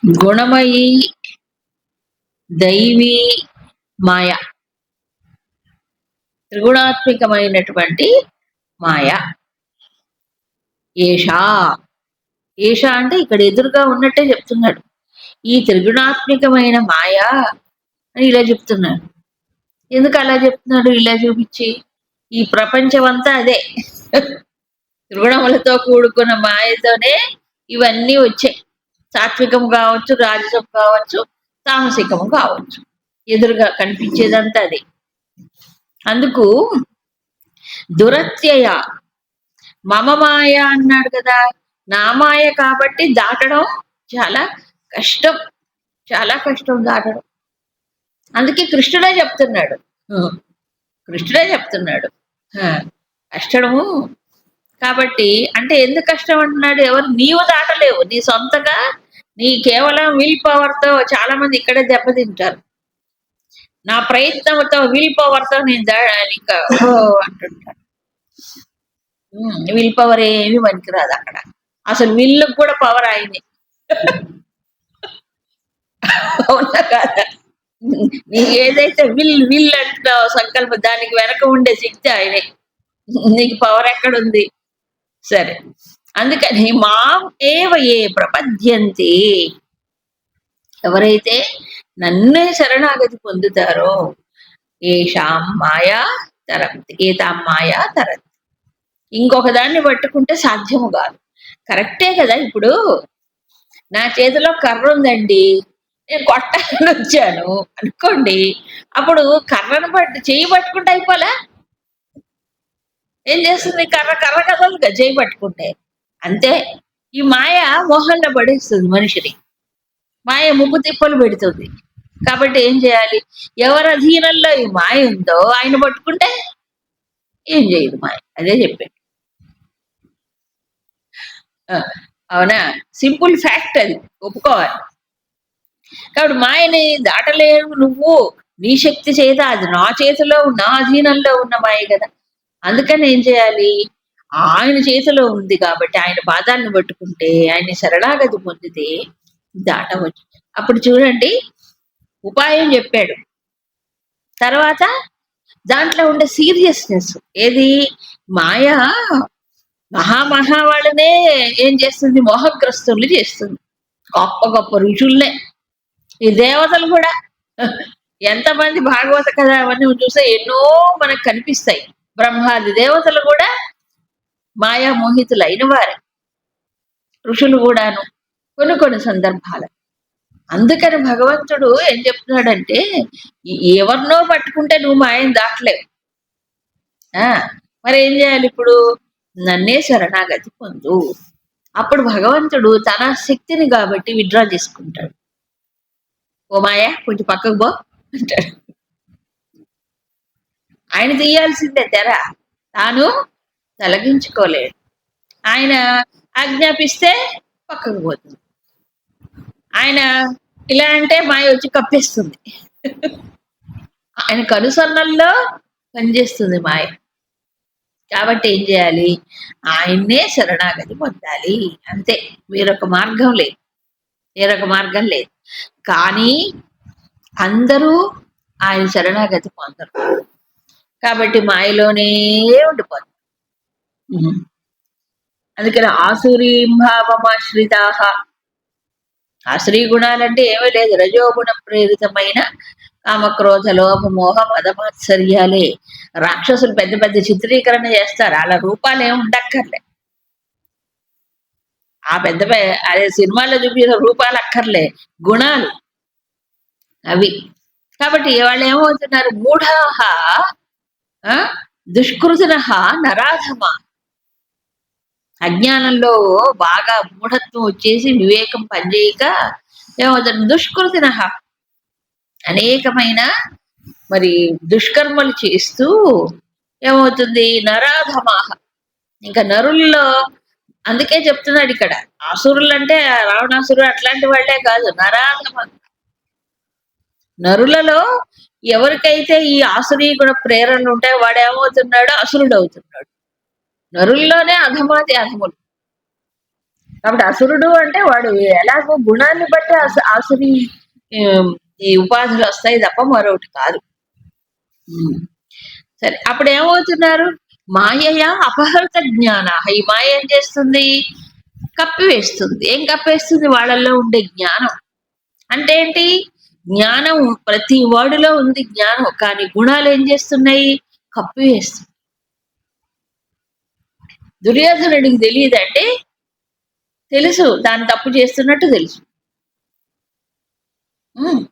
గుణమయి, దైవీ, మాయ, త్రిగుణాత్మికమైనటువంటి మాయ. ఏషా, ఏషా అంటే ఇక్కడ ఎదురుగా ఉన్నట్టే చెప్తున్నాడు. ఈ త్రిగుణాత్మికమైన మాయ అని ఇలా చెప్తున్నాడు. ఎందుకు అలా చెప్తున్నాడు ఇలా చూపించి? ఈ ప్రపంచం అంతా అదే త్రిగుణములతో కూడుకున్న మాయతోనే ఇవన్నీ వచ్చాయి. సాత్వికం కావచ్చు, రాజసం కావచ్చు, తామసికం కావచ్చు, ఎదురుగా కనిపించేదంతా అదే. అందుకు దురత్యయ, మమ మాయ అన్నాడు కదా, నా మాయ కాబట్టి దాటడం చాలా కష్టం, చాలా కష్టం దాటడం. అందుకే కృష్ణుడే చెప్తున్నాడు, కృష్ణుడే చెప్తున్నాడు కష్టము కాబట్టి. అంటే ఎందుకు కష్టం అంటున్నాడు? ఎవరు? నీవు దాటలేవు నీ సొంతగా, నీ కేవలం విల్ పవర్తో. చాలా మంది ఇక్కడే దెబ్బతింటారు. నా ప్రయత్నంతో, విల్ పవర్తో నేను ఇంకా అంటుంటాను. విల్ పవర్ ఏమి పనికిరాదు అక్కడ. అసలు విల్లుకు కూడా పవర్ ఆయనే. అవునా కాదా? నీకు ఏదైతే విల్ విల్ అంటున్నావు సంకల్పం, దానికి వెనక ఉండే శక్తి ఆయనే. నీకు పవర్ ఎక్కడుంది? సరే, అందుకని మాం ఏవ ఏ ప్రపద్యంతి, ఎవరైతే నన్నే శరణాగతి పొందుతారో, ఏషాం మాయా తరంతి, ఏతాం మాయా తరంతి. ఇంకొక దాన్ని పట్టుకుంటే సాధ్యము కాదు. కరెక్టే కదా. ఇప్పుడు నా చేతిలో కర్ర ఉందండి, నేను కొట్టాలని వచ్చాను అనుకోండి, అప్పుడు కర్రను చెయ్యి పట్టుకుంటే అయిపోలే? ఏం చేస్తుంది? కర్ర కర్ర కదలుగా చేయి పట్టుకుంటే. అంతే, ఈ మాయ మోహంలో పడేస్తుంది మనిషిని. మాయ ముప్పు తిప్పలు పెడుతుంది. కాబట్టి ఏం చేయాలి? ఎవరి అధీనంలో ఈ మాయ ఉందో ఆయన పట్టుకుంటే ఏం చేయదు మాయ. అదే చెప్పాడు. అవునా? సింపుల్ ఫ్యాక్ట్ అది, ఒప్పుకోవాలి. కాబట్టి మాయని దాటలేవు నువ్వు నీ శక్తి చేత. అది నా చేతిలో, నా అధీనంలో ఉన్న మాయ కదా. అందుకని ఏం చేయాలి? ఆయన చేతిలో ఉంది కాబట్టి ఆయన పాదాలను పట్టుకుంటే, ఆయన శరణాగతి పొందితే దాటవచ్చు. అప్పుడు చూడండి, ఉపాయం చెప్పాడు. తర్వాత దాంట్లో ఉండే సీరియస్నెస్ ఏది? మాయ మహామహా వాళ్ళనే ఏం చేస్తుంది? మోహగ్రస్తుల్ని చేస్తుంది. గొప్ప గొప్ప ఋషుల్నే, ఈ దేవతలు కూడా. ఎంతమంది భాగవత కథ అవన్నీ చూస్తే ఎన్నో మనకు కనిపిస్తాయి. బ్రహ్మాది దేవతలు కూడా మాయా మోహితులైన వారే, ఋషులు కూడాను కొన్ని కొన్ని సందర్భాలు. అందుకని భగవంతుడు ఏం చెప్తున్నాడంటే, ఎవరినో పట్టుకుంటే నువ్వు మాయను దాటలేవు. మరి ఏం చేయాలి? ఇప్పుడు నన్నే శరణాగతి పొందు. అప్పుడు భగవంతుడు తన శక్తిని కాబట్టి విత్డ్రా చేసుకుంటాడు. ఓ మాయా కొంచెం పక్కకు పో అంటాడు. ఆయన తీయాల్సిందే తెర, తాను తొలగించుకోలేడు. ఆయన ఆజ్ఞాపిస్తే పక్కకు పోతుంది. ఆయన ఇలా అంటే మాయ వచ్చి కప్పేస్తుంది. ఆయన కనుసన్నల్లో పనిచేస్తుంది మాయ. కాబట్టి ఏం చేయాలి? ఆయన్నే శరణాగతి పొందాలి, అంతే. వేరొక మార్గం లేదు, వేరొక మార్గం లేదు. కానీ అందరూ ఆయన శరణాగతి పొందరు కాబట్టి మాయలోనే ఉండిపోతారు. అందుకని ఆసురీంభావమాశ్రితా, ఆశ్రీ గుణాలంటే ఏమీ లేదు, రజోగుణ ప్రేరితమైన కామక్రోధ లోభ మోహ మదమాత్సర్యాలే. రాక్షసులు పెద్ద పెద్ద చిత్రీకరణ చేస్తారు, అలా రూపాలు ఏమి ఉండక్కర్లే. ఆ పెద్ద అదే సినిమాలో చూపించిన రూపాలు అక్కర్లే, గుణాలు అవి. కాబట్టి వాళ్ళు ఏమవుతున్నారు? మూఢాహ దుష్కృతిన నరాధమ. అజ్ఞానంలో బాగా మూఢత్వం వచ్చేసి వివేకం పనిచేయక ఏమవుతుంది? దుష్కృతిన, అనేకమైన మరి దుష్కర్మలు చేస్తూ ఏమవుతుంది? నరాధమాహ, ఇంకా నరుల్లో. అందుకే చెప్తున్నాడు ఇక్కడ, అసురులు అంటే రావణాసురుడు అట్లాంటి వాళ్లే కాదు, నరాధమ. నరులలో ఎవరికైతే ఈ ఆసురీ గుణ ప్రేరణలు ఉంటాయో వాడు ఏమవుతున్నాడు? అసురుడు అవుతున్నాడు. నరుల్లోనే అధమాతి అధములు. కాబట్టి అసురుడు అంటే వాడు ఎలాగో గుణాన్ని బట్టి ఆసురి ఆమ్, ఈ ఉపాధులు వస్తాయి తప్ప మరొకటి కాదు. ఉమ్. సరే అప్పుడు ఏమవుతున్నారు? మాయయ అపహృత జ్ఞాన. ఈ మాయ ఏం చేస్తుంది? కప్పివేస్తుంది. ఏం కప్పేస్తుంది? వాళ్ళల్లో ఉండే జ్ఞానం. అంటే ఏంటి? జ్ఞానం ప్రతి వాడిలో ఉంది జ్ఞానం, కానీ గుణాలు ఏం చేస్తున్నాయి? కప్పివేస్తుంది. దుర్యోధనుడికి తెలియదంటే తెలుసు, తాను తప్పు చేస్తున్నట్టు తెలుసు. ఉమ్.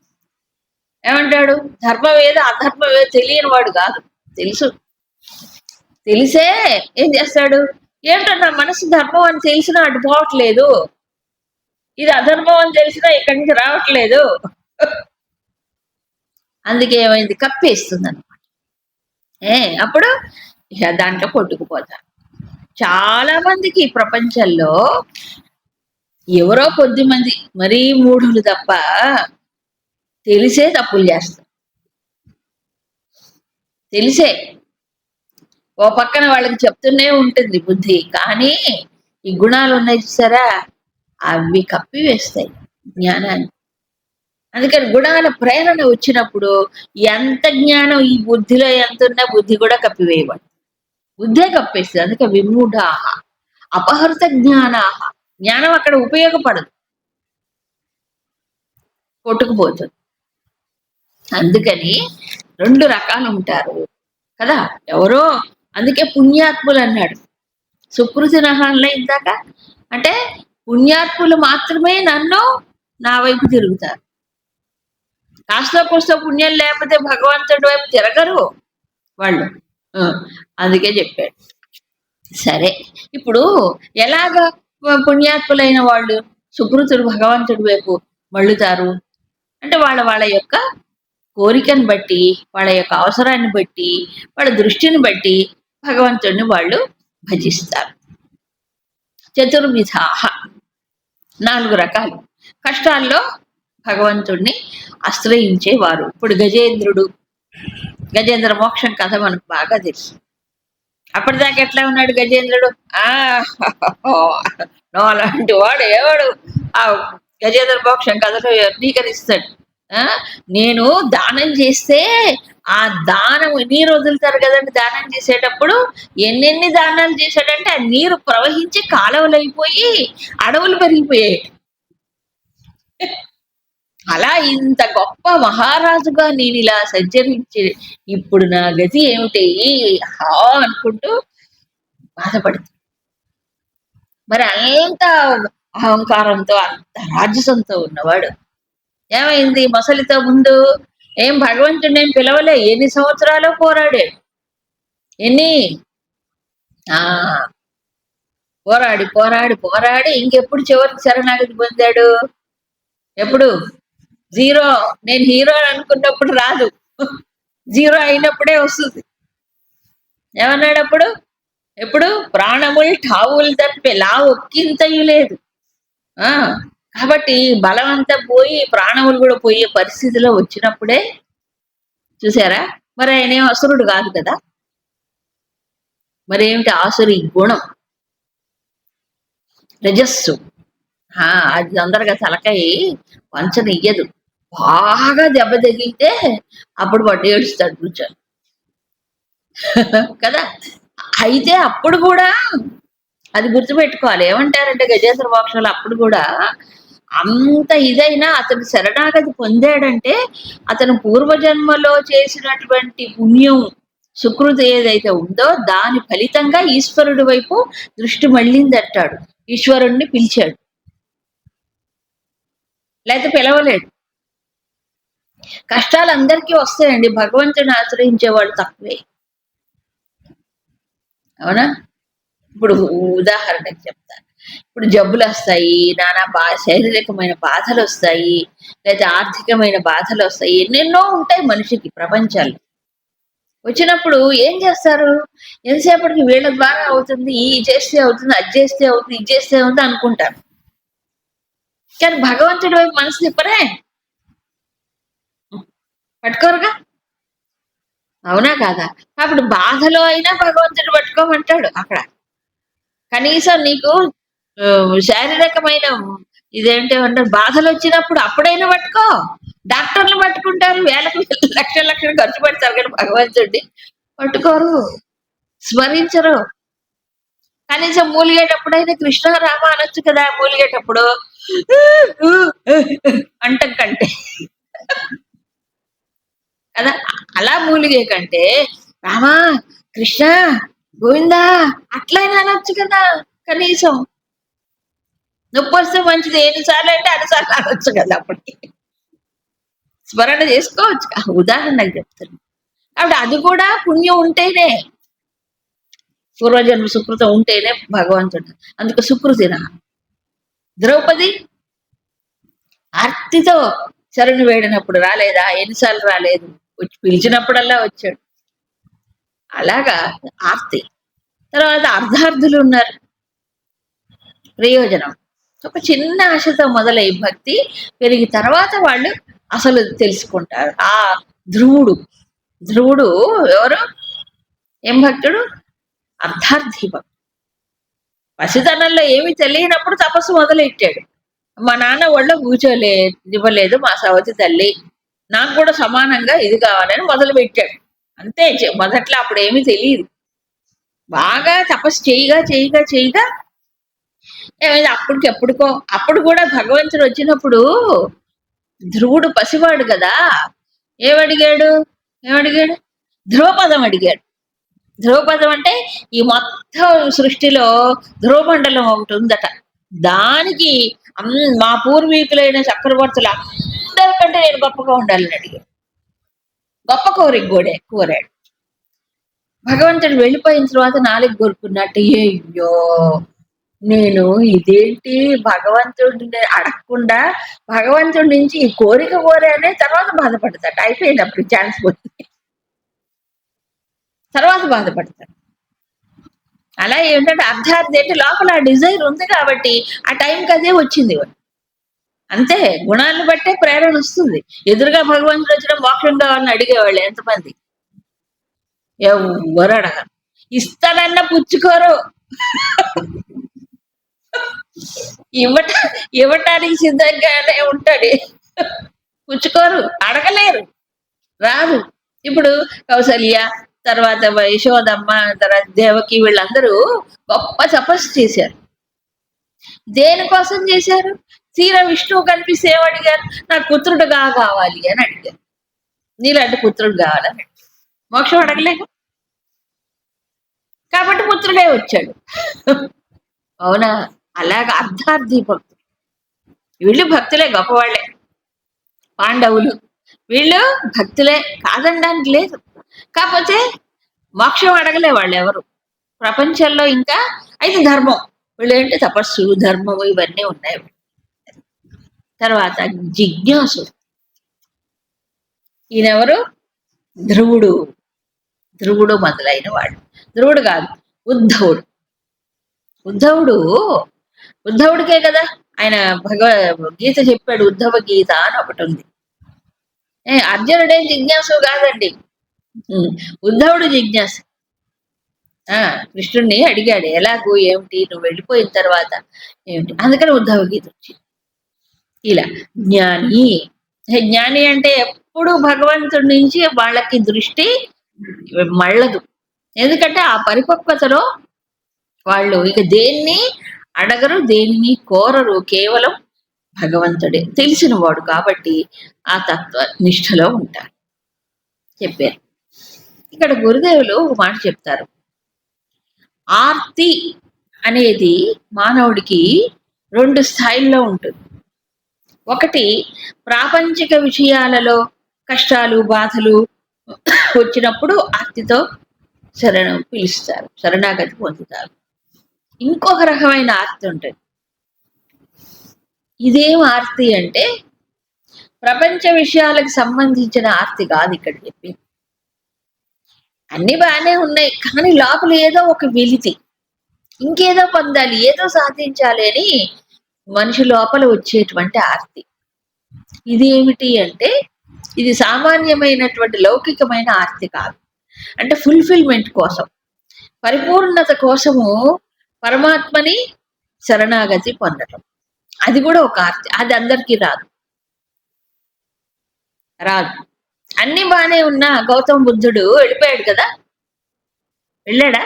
ఏమంటాడు? ధర్మం ఏదో అధర్మం ఏదో తెలియని వాడు కాదు, తెలుసు. తెలిసే ఏం చేస్తాడు? ఏంటో నా మనసు ధర్మం అని తెలిసినా అటు పోవట్లేదు, ఇది అధర్మం అని తెలిసినా ఇక్కడి నుంచి రావట్లేదు. అందుకే ఏమైంది? కప్పేస్తుంది అనమాట. అప్పుడు ఇక దాంట్లో కొట్టుకుపోతారు. చాలా మందికి ఈ ప్రపంచంలో ఎవరో కొద్ది మంది మరీ మూఢులు తప్ప తెలిసే తప్పులు చేస్తారు. తెలిసే ఓ పక్కన వాళ్ళకి చెప్తూనే ఉంటుంది బుద్ధి, కానీ ఈ గుణాలు ఉన్నాయి చూసారా, అవి కప్పివేస్తాయి జ్ఞానాన్ని. అందుకని గుణాల ప్రేరణ వచ్చినప్పుడు ఎంత జ్ఞానం ఈ బుద్ధిలో ఎంత ఉన్నా బుద్ధి కూడా కప్పివేయబడి, బుద్ధే కప్పేస్తుంది. అందుకే విమూఢాహ అపహృత జ్ఞానాహ. జ్ఞానం అక్కడ ఉపయోగపడదు, కొట్టుకుపోతుంది. అందుకని రెండు రకాలు ఉంటారు కదా ఎవరో. అందుకే పుణ్యాత్ములు అన్నాడు. సుకృతి నహంలో ఇందాక అంటే పుణ్యాత్ములు మాత్రమే నా వైపు తిరుగుతారు. కాస్త కూస్త పుణ్యం లేకపోతే భగవంతుడి వైపు తిరగరు వాళ్ళు. అందుకే చెప్పాడు. సరే, ఇప్పుడు ఎలాగ పుణ్యాత్ములైన వాళ్ళు సుకృతులు భగవంతుడి వైపు మళ్ళుతారు అంటే వాళ్ళ వాళ్ళ యొక్క కోరికను బట్టి, వాళ్ళ యొక్క అవసరాన్ని బట్టి, వాళ్ళ దృష్టిని బట్టి భగవంతుడిని వాళ్ళు భజిస్తారు. చతుర్విధాహ, 4 రకాలు. కష్టాల్లో భగవంతుడిని ఆశ్రయించేవారు. ఇప్పుడు గజేంద్ర మోక్షం కథ మనకు బాగా తెలుసు. అప్పటిదాకా ఎట్లా ఉన్నాడు గజేంద్రుడు? అలాంటి వాడు ఎవడు ఆ గజేంద్ర మోక్షం కథలో వర్ణీకరిస్తాడు. నేను దానం చేస్తే ఆ దానం, నీరు వదులుతారు కదండి దానం చేసేటప్పుడు, ఎన్నెన్ని దానాలు చేశాడంటే ఆ నీరు ప్రవహించి కాలువలు అయిపోయి అడవులు పెరిగిపోయాయి. అలా ఇంత గొప్ప మహారాజుగా నేను ఇలా సంచరించి ఇప్పుడు నా గతి ఏమిటి అనుకుంటూ బాధపడుతుంది. మరి అంత అహంకారంతో అంత రాజసంతో ఉన్నవాడు ఏమైంది? మొసలితో ముందు ఏం భగవంతుడిని ఏం పిలవలే, ఎన్ని సంవత్సరాలు పోరాడే, ఎన్ని పోరాడి పోరాడి పోరాడి ఇంకెప్పుడు చివరికి శరణాగతి పొందాడు? ఎప్పుడు? జీరో. నేను హీరో అనుకున్నప్పుడు రాదు, జీరో అయినప్పుడే వస్తుంది. ఏమన్నాడు అప్పుడు? ఎప్పుడు? ప్రాణములు ఠావులు తప్పే లా ఒక్కింతయు లేదు. కాబట్టి బలం అంతా పోయి ప్రాణములు కూడా పోయే పరిస్థితిలో వచ్చినప్పుడే చూసారా. మరి ఆయన ఏం అసురుడు కాదు కదా. మరేమిటి ఆసురి గుణం? రజస్సు. అది తొందరగా తలకాయ వంచనియ్యదు. బాగా దెబ్బ తగిలితే అప్పుడు వాడు ఏడుస్తాడు కూర్చొని కదా. అయితే అప్పుడు కూడా అది గుర్తుపెట్టుకోవాలి. ఏమంటారంటే గజేంద్ర మోక్షంలో అప్పుడు కూడా అంత ఇదైనా అతను శరణాగతి పొందాడంటే అతను పూర్వజన్మలో చేసినటువంటి పుణ్యం సుకృతి ఏదైతే ఉందో దాని ఫలితంగా ఈశ్వరుడి వైపు దృష్టి మళ్ళిందంటాడు. ఈశ్వరుణ్ణి పిలిచాడు, లేకపోతే పిలవలేడు. కష్టాలు అందరికీ వస్తాయండి, భగవంతుని ఆశ్రయించేవాడు తక్కువే. అవునా? ఇప్పుడు ఉదాహరణకి చెప్తాను. ఇప్పుడు జబ్బులు వస్తాయి, నానా శారీరకమైన బాధలు వస్తాయి, లేదా ఆర్థికమైన బాధలు వస్తాయి, ఎన్నెన్నో ఉంటాయి మనిషికి ప్రపంచాలు. వచ్చినప్పుడు ఏం చేస్తారు? ఎంతసేపటికి వీళ్ళ ద్వారా అవుతుంది, ఈ చేస్తే అవుతుంది, అది చేస్తే అవుతుంది, ఇది చేస్తే అవుతుంది అనుకుంటారు. కానీ భగవంతుడి వైపు మనసు తిప్పరే, పట్టుకోరుగా. అవునా కాదా? అప్పుడు బాధలో అయినా భగవంతుడు పట్టుకోమంటాడు. అక్కడ కనీసం నీకు శారీరకమైన ఇదేంటేమంటారు బాధలు వచ్చినప్పుడు అప్పుడైనా పట్టుకో. డాక్టర్లు పట్టుకుంటారు, వేలకు వేలు, లక్షలు లక్షలు ఖర్చు పెడతారు కానీ భగవంతుడిని పట్టుకోరు, స్మరించరు. కనీసం మూలిగేటప్పుడైనా కృష్ణ రామ అనొచ్చు కదా. మూలిగేటప్పుడు అంటం కంటే కదా, అలా మూలిగే కంటే రామా కృష్ణ గోవిందా అట్లయినా అనొచ్చు కదా. కనీసం నొప్పి వస్తే మంచిది, ఎన్నిసార్లు అంటే అన్నిసార్లు అనొచ్చు కదా. అప్పటికి స్మరణ చేసుకోవచ్చు. ఉదాహరణకు చెప్తాను. కాబట్టి అది కూడా పుణ్యం ఉంటేనే, పూర్వజన్మ సుకృతం ఉంటేనే భగవంతుడు. అందుకు సుకృతిన ద్రౌపది ఆర్తితో శరణు వేడినప్పుడు రాలేదా? ఎన్నిసార్లు రాలేదు? వచ్చి పిలిచినప్పుడల్లా వచ్చాడు. అలాగా ఆర్తి. తర్వాత అర్ధార్థులు ఉన్నారు. ప్రయోజనం ఒక చిన్న ఆశతో మొదలై భక్తి పెరిగి తర్వాత వాళ్ళు అసలు తెలుసుకుంటారు. ఆ ధ్రువుడు ధ్రువుడు ఎవరు? ఏం భక్తుడు? అర్ధార్థి భక్తుడు. పసితనంలో ఏమి తెలియనప్పుడు తపస్సు మొదలెట్టాడు. మా నాన్న ఒళ్ళో ఇవ్వలేదు మా సవతి తల్లి, నాకు కూడా సమానంగా ఇది కావాలని మొదలు పెట్టాడు. అంతే. మొదట్లో అప్పుడు ఏమీ తెలియదు. బాగా తపస్సు చేయగా చేయగా చేయగా ఏమైంది, ఎప్పుడుకో అప్పుడు కూడా భగవంతుడు వచ్చినప్పుడు ధ్రువుడు పసివాడు కదా. ఏమడిగాడు? ధ్రువపదం అడిగాడు. ధ్రువపదం అంటే ఈ మొత్తం సృష్టిలో ధ్రువమండలం ఒకటి ఉందట. దానికి మా పూర్వీకులైన చక్రవర్తులు అందరికంటే నేను గొప్పగా ఉండాలని అడిగాడు. గొప్ప కోరాడు. భగవంతుడు వెళ్ళిపోయిన తర్వాత నాలుగు కోరుకున్నట్టు, అయ్యో నేను ఇదేంటి భగవంతుడిని అడగకుండా భగవంతుడి నుంచి ఈ కోరిక కోరానే, తర్వాత బాధపడతాడు. అయిపోయినప్పుడు ఛాన్స్ పోతుంది, తర్వాత బాధపడతాడు. అలా ఏంటంటే అర్ధార్థి అంటే లోపల ఆ డిజైర్ ఉంది కాబట్టి ఆ టైంకి అదే వచ్చింది. అంతే, గుణాలను బట్టే ప్రేరణ వస్తుంది. ఎదురుగా భగవంతుడు వచ్చిన మోక్షం కావాలని అడిగేవాళ్ళు ఎంతమంది? ఎవరు అడగరు. ఇస్తానన్న పుచ్చుకోరు. ఇవ్వటానికి సిద్ధంగానే ఉంటాడు, పుచ్చుకోరు, అడగలేరు, రాదు. ఇప్పుడు కౌసల్య, తర్వాత యశోదమ్మ, తర్వాత దేవకి, వీళ్ళందరూ గొప్ప తపస్సు చేశారు. దేనికోసం చేశారు? తీరా విష్ణువు కనిపిస్తే ఏమడిగారు? నాకు పుత్రుడుగా కావాలి అని అడిగారు. నీలాంటి పుత్రుడు కావాలని. మోక్షం అడగలేదు కాబట్టి పుత్రుడే వచ్చాడు. అవునా? అలాగా అర్ధార్థి భక్తులు. వీళ్ళు భక్తులే, గొప్పవాళ్లే. పాండవులు వీళ్ళు భక్తులే, కాదనడానికి లేదు. కాకపోతే మోక్షం అడగలే వాళ్ళు ఎవరు ప్రపంచంలో. ఇంకా అయితే ధర్మం, వీళ్ళు ఏంటి తపస్సు, ధర్మము ఇవన్నీ ఉన్నాయి. తర్వాత జిజ్ఞాసు. ఈయనెవరు? ధ్రువుడు మొదలైన వాడు. ధ్రువుడు కాదు, ఉద్ధవుడికే కదా ఆయన భగవద్గీత చెప్పాడు. ఉద్ధవ గీత అని ఒకటి ఉంది. అర్జునుడేం జిజ్ఞాసు కాదండి, ఉద్ధవుడు జిజ్ఞాసు. కృష్ణుడిని అడిగాడు, ఎలాగూ ఏమిటి, నువ్వు వెళ్ళిపోయిన తర్వాత ఏమిటి, అందుకని ఉద్ధవ గీత వచ్చింది. ఇలా జ్ఞాని అంటే ఎప్పుడు భగవంతుడి నుంచి వాళ్ళకి దృష్టి మళ్ళదు. ఎందుకంటే ఆ పరిపక్వతలో వాళ్ళు ఇక దేన్ని అడగరు, దేనిని కోరరు, కేవలం భగవంతుడే తెలిసిన వాడు కాబట్టి ఆ తత్వ నిష్ఠలో ఉంటారు చెప్పారు. ఇక్కడ గురుదేవులు ఒక మాట చెప్తారు. ఆర్తి అనేది మానవుడికి 2 స్థాయిల్లో ఉంటుంది. ఒకటి, ప్రాపంచిక విషయాలలో కష్టాలు బాధలు వచ్చినప్పుడు ఆర్తితో పిలుస్తారు, శరణాగతి పొందుతారు. ఇంకొక రకమైన ఆర్తి ఉంటుంది. ఇదేం ఆర్తి అంటే ప్రపంచ విషయాలకు సంబంధించిన ఆర్తి కాదు ఇక్కడ చెప్పి. అన్ని బాగానే ఉన్నాయి కానీ లోపల ఏదో ఒక వెలితి, ఇంకేదో పొందాలి, ఏదో సాధించాలి అని మనిషి లోపల వచ్చేటువంటి ఆర్తి. ఇది ఏమిటి అంటే ఇది సామాన్యమైనటువంటి లౌకికమైన ఆర్తి కాదు. అంటే ఫుల్ఫిల్మెంట్ కోసం, పరిపూర్ణత కోసము పరమాత్మని శరణాగతి పొందటం. అది కూడా ఒక ఆర్తి. అది అందరికీ రాదు. రాదు. అన్ని బానే ఉన్నా గౌతమ బుద్ధుడు వెళ్ళిపోయాడు కదా! వెళ్ళాడా?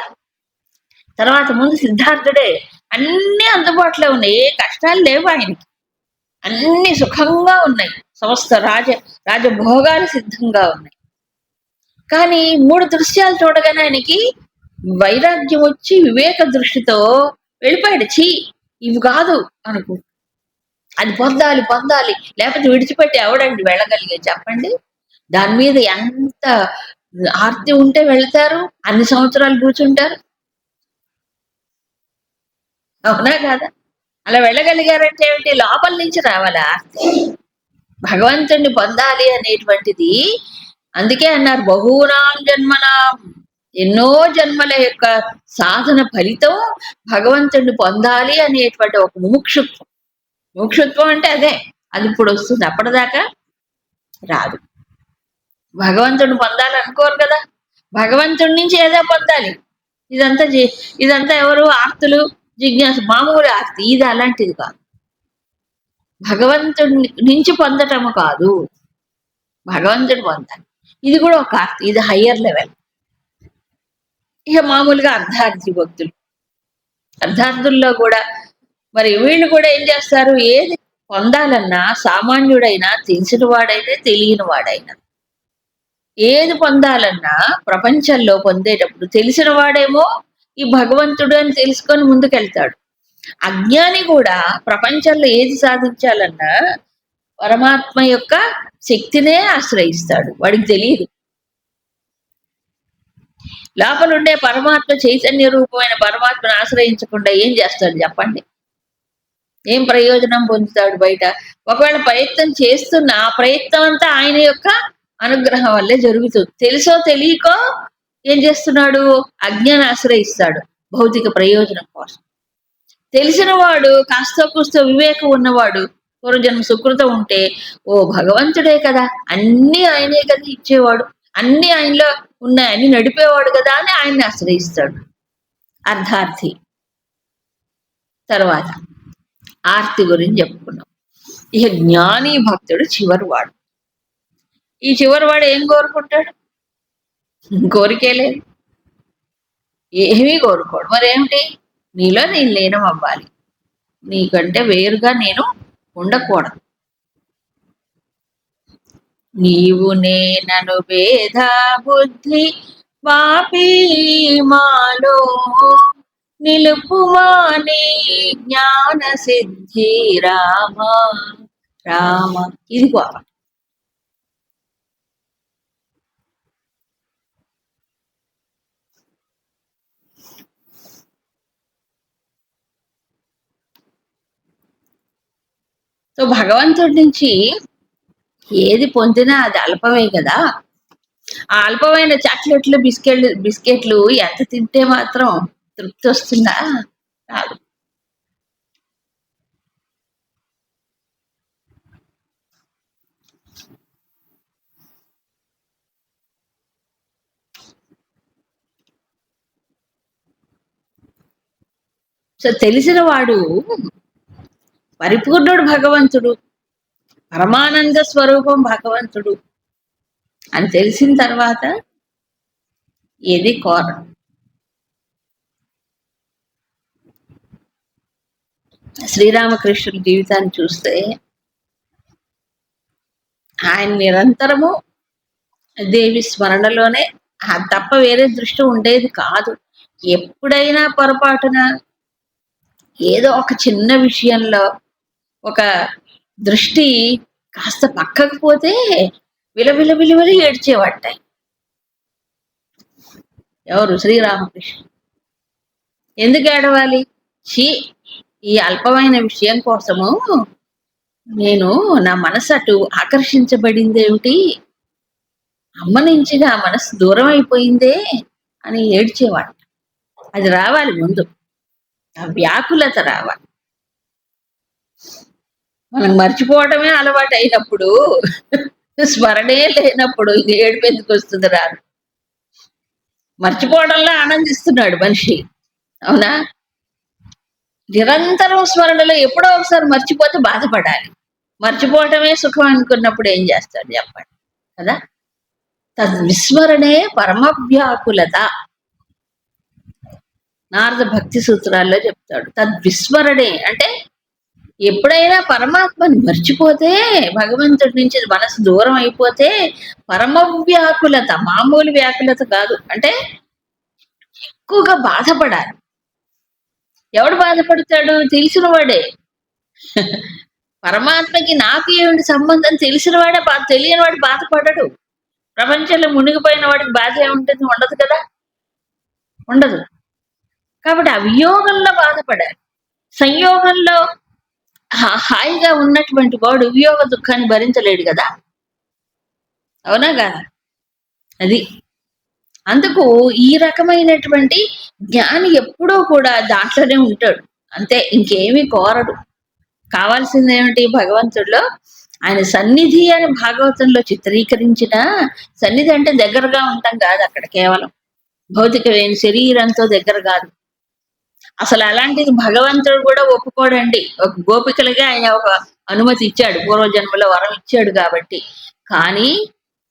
తర్వాత ముందు సిద్ధార్థుడే. అన్నీ అందుబాటులో ఉన్నాయి. ఏ కష్టాలు లేవు ఆయనకి. అన్ని సుఖంగా ఉన్నాయి. సమస్త రాజభోగాలు సిద్ధంగా ఉన్నాయి. కానీ 3 దృశ్యాలు చూడగానే ఆయనకి వైరాగ్యం వచ్చి వివేక దృష్టితో వెళ్ళిపోయాడు. ఇవి కాదు అనుకో. అది పొందాలి లేకపోతే విడిచిపెట్టి ఎవడండి వెళ్ళగలిగే చెప్పండి. దాని మీద ఎంత ఆర్తి ఉంటే వెళ్తారు, అన్ని సంవత్సరాలు కూర్చుంటారు. అవునా కాదా? అలా వెళ్ళగలిగారంటే ఏమిటి? లోపల నుంచి రావాలి ఆర్తి. భగవంతుణ్ణి పొందాలి అనేటువంటిది అందుకే అన్నారు బహూనాం జన్మనాం, ఎన్నో జన్మల యొక్క సాధన ఫలితం భగవంతుణ్ణి పొందాలి అనేటువంటి ఒక ముముక్షుత్వం. ముముక్షుత్వం అంటే అదే. అది ఇప్పుడు వస్తుంది, అప్పటిదాకా రాదు. భగవంతుడిని పొందాలనుకోరు కదా, భగవంతుడి నుంచి ఏదో పొందాలి. ఇదంతా ఎవరు ఆర్తులు, జిజ్ఞాస, మామూలు ఆర్తి. ఇది అలాంటిది కాదు. భగవంతుడి నుంచి పొందటము కాదు, భగవంతుడు పొందాలి. ఇది కూడా ఒక ఆర్తి. ఇది హయ్యర్ లెవెల్. ఇక మామూలుగా అర్ధార్థి భక్తులు, అర్ధార్థుల్లో కూడా మరి వీళ్ళు కూడా ఏం చేస్తారు? ఏది పొందాలన్నా సామాన్యుడైనా, తెలిసిన వాడైనా, తెలియని వాడైనా ఏది పొందాలన్నా ప్రపంచంలో పొందేటప్పుడు తెలిసిన వాడేమో ఈ భగవంతుడు అని తెలుసుకొని ముందుకెళ్తాడు. అజ్ఞాని కూడా ప్రపంచంలో ఏది సాధించాలన్నా పరమాత్మ యొక్క శక్తినే ఆశ్రయిస్తాడు. వాడికి తెలియదు. లోపలుండే పరమాత్మ, చైతన్య రూపమైన పరమాత్మను ఆశ్రయించకుండా ఏం చేస్తాడు చెప్పండి? ఏం ప్రయోజనం పొందుతాడు బయట? ఒకవేళ ప్రయత్నం చేస్తున్న ఆ ప్రయత్నం అంతా ఆయన యొక్క అనుగ్రహం వల్లే జరుగుతుంది. తెలుసో తెలియకో ఏం చేస్తున్నాడు? అజ్ఞాన్ని ఆశ్రయిస్తాడు భౌతిక ప్రయోజనం కోసం. తెలిసిన వాడు, కాస్త కూస్తో వివేకం ఉన్నవాడు, పూర్వజన్మ సుకృతం ఉంటే ఓ భగవంతుడే కదా, అన్ని ఆయనే కదా ఇచ్చేవాడు, అన్ని ఆయనలో ఉన్నాయని నడిపేవాడు కదా అని ఆయన్ని ఆశ్రయిస్తాడు. అర్ధార్థి. తర్వాత ఆర్తి గురించి చెప్పుకున్నాం. ఇక జ్ఞాని భక్తుడు చివరివాడు. ఈ చివరివాడు ఏం కోరుకుంటాడు? కోరికే లేదు, ఏమీ కోరుకోడు. మరేమిటి? నీలో నేను లీనం అవ్వాలి, నీకంటే వేరుగా నేను ఉండకూడదు. నీవు నేనను భేద బుద్ధి వాపి మాలో నిలుపుమాని జ్ఞాన సిద్ధి రామ రామ. ఇది కోపం. సో భగవంతుడి నుంచి ఏది పొందినా అది అల్పమే కదా. ఆ అల్పమైన చాక్లెట్లు, బిస్కెట్లు ఎంత తింటే మాత్రం తృప్తి వస్తుందా? రాదు. సో తెలిసిన వాడు పరిపూర్ణుడు భగవంతుడు, పరమానంద స్వరూపం భగవంతుడు అని తెలిసిన తర్వాత ఏది కోరడు. శ్రీరామకృష్ణుడి జీవితాన్ని చూస్తే ఆయన నిరంతరము దేవి స్మరణలోనే తప్ప వేరే దృష్టి ఉండేది కాదు. ఎప్పుడైనా పొరపాటున ఏదో ఒక చిన్న విషయంలో ఒక దృష్టి కాస్త పక్కకు పోతే విలవిల ఏడ్చేవాటాయి. ఎవరు? శ్రీరామకృష్ణ. ఎందుకు ఏడవాలి? ఈ అల్పమైన విషయం కోసము నా మనసు అటు ఆకర్షించబడింది ఏమిటి, అమ్మ నుంచి నా మనసు దూరం అయిపోయిందే అని ఏడ్చేవాడు. అది రావాలి ముందు, ఆ వ్యాకులత రావాలి. మనం మర్చిపోవటమే అలవాటు అయినప్పుడు, స్మరణే లేనప్పుడు ఇది ఏడుపు ఎందుకు వస్తుంది? రాదు. మర్చిపోవడంలో ఆనందిస్తున్నాడు మనిషి, అవునా? నిరంతరం స్మరణలో ఎప్పుడో ఒకసారి మర్చిపోతే బాధపడాలి. మర్చిపోవటమే సుఖం అనుకున్నప్పుడు ఏం చేస్తాడు చెప్పండి కదా. తద్విస్మరణే పరమవ్యాకులత. నారద భక్తి సూత్రాల్లో చెప్తాడు. తద్విస్మరణే అంటే ఎప్పుడైనా పరమాత్మని మర్చిపోతే, భగవంతుడి నుంచి మనసు దూరం అయిపోతే పరమ వ్యాకులత, మామూలు వ్యాకులత కాదు, అంటే ఎక్కువగా బాధపడాలి. ఎవడు బాధపడతాడు? తెలిసిన వాడే. పరమాత్మకి నాకు ఏమిటి సంబంధం తెలిసిన వాడే బాధ, తెలియని వాడు బాధపడడు. ప్రపంచంలో మునిగిపోయిన వాడికి బాధ ఏముంటుంది? ఉండదు కదా, ఉండదు. కాబట్టి అవియోగంలో బాధపడాలి. సంయోగంలో హాయిగా ఉన్నటువంటి వాడు వియోగ దుఃఖాన్ని భరించలేడు కదా, అవునా కదా. అది అందుకు ఈ రకమైనటువంటి జ్ఞాని ఎప్పుడూ కూడా దాంట్లోనే ఉంటాడు, అంతే, ఇంకేమీ కోరడు. కావాల్సింది ఏమిటి? భగవంతుడిలో ఆయన సన్నిధి అని భాగవతంలో చిత్రీకరించిన సన్నిధి అంటే దగ్గరగా ఉంటాం కాదు, అక్కడ కేవలం భౌతికమైన శరీరంతో దగ్గర కాదు. అసలు అలాంటిది భగవంతుడు కూడా ఒప్పుకోడండి. ఒక గోపికలుగా ఆయన ఒక అనుమతి ఇచ్చాడు, పూర్వజన్మలో వరం ఇచ్చాడు కాబట్టి. కానీ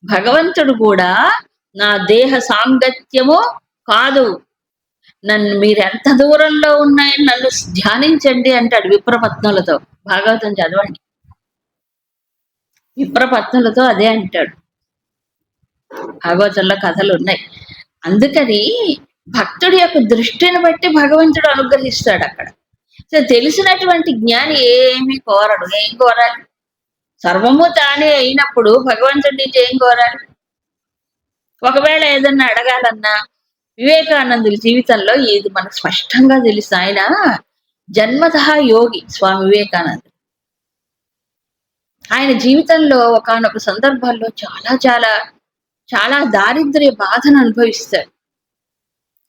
భగవంతుడు కూడా నా దేహ సాంగత్యము కాదు, నన్ను మీరు ఎంత దూరంలో ఉన్నాయని నన్ను ధ్యానించండి అంటాడు విప్రపత్నులతో. భాగవతం చదవండి, విప్రపత్నులతో అదే అంటాడు. భాగవతంలో కథలు ఉన్నాయి. అందుకని భక్తుడి యొక్క దృష్టిని బట్టి భగవంతుడు అనుగ్రహిస్తాడు అక్కడ. సో తెలిసినటువంటి జ్ఞాని ఏమి కోరడు. ఏం కోరాలి? సర్వము తానే అయినప్పుడు భగవంతుడి నుంచి ఏం కోరాలి? ఒకవేళ ఏదన్నా అడగాలన్నా వివేకానందుల జీవితంలో ఇది మనకు స్పష్టంగా తెలుసు. ఆయన జన్మతః యోగి స్వామి వివేకానందుడు. ఆయన జీవితంలో ఒకానొక సందర్భాల్లో చాలా చాలా చాలా దారిద్ర్య బాధను అనుభవిస్తాడు.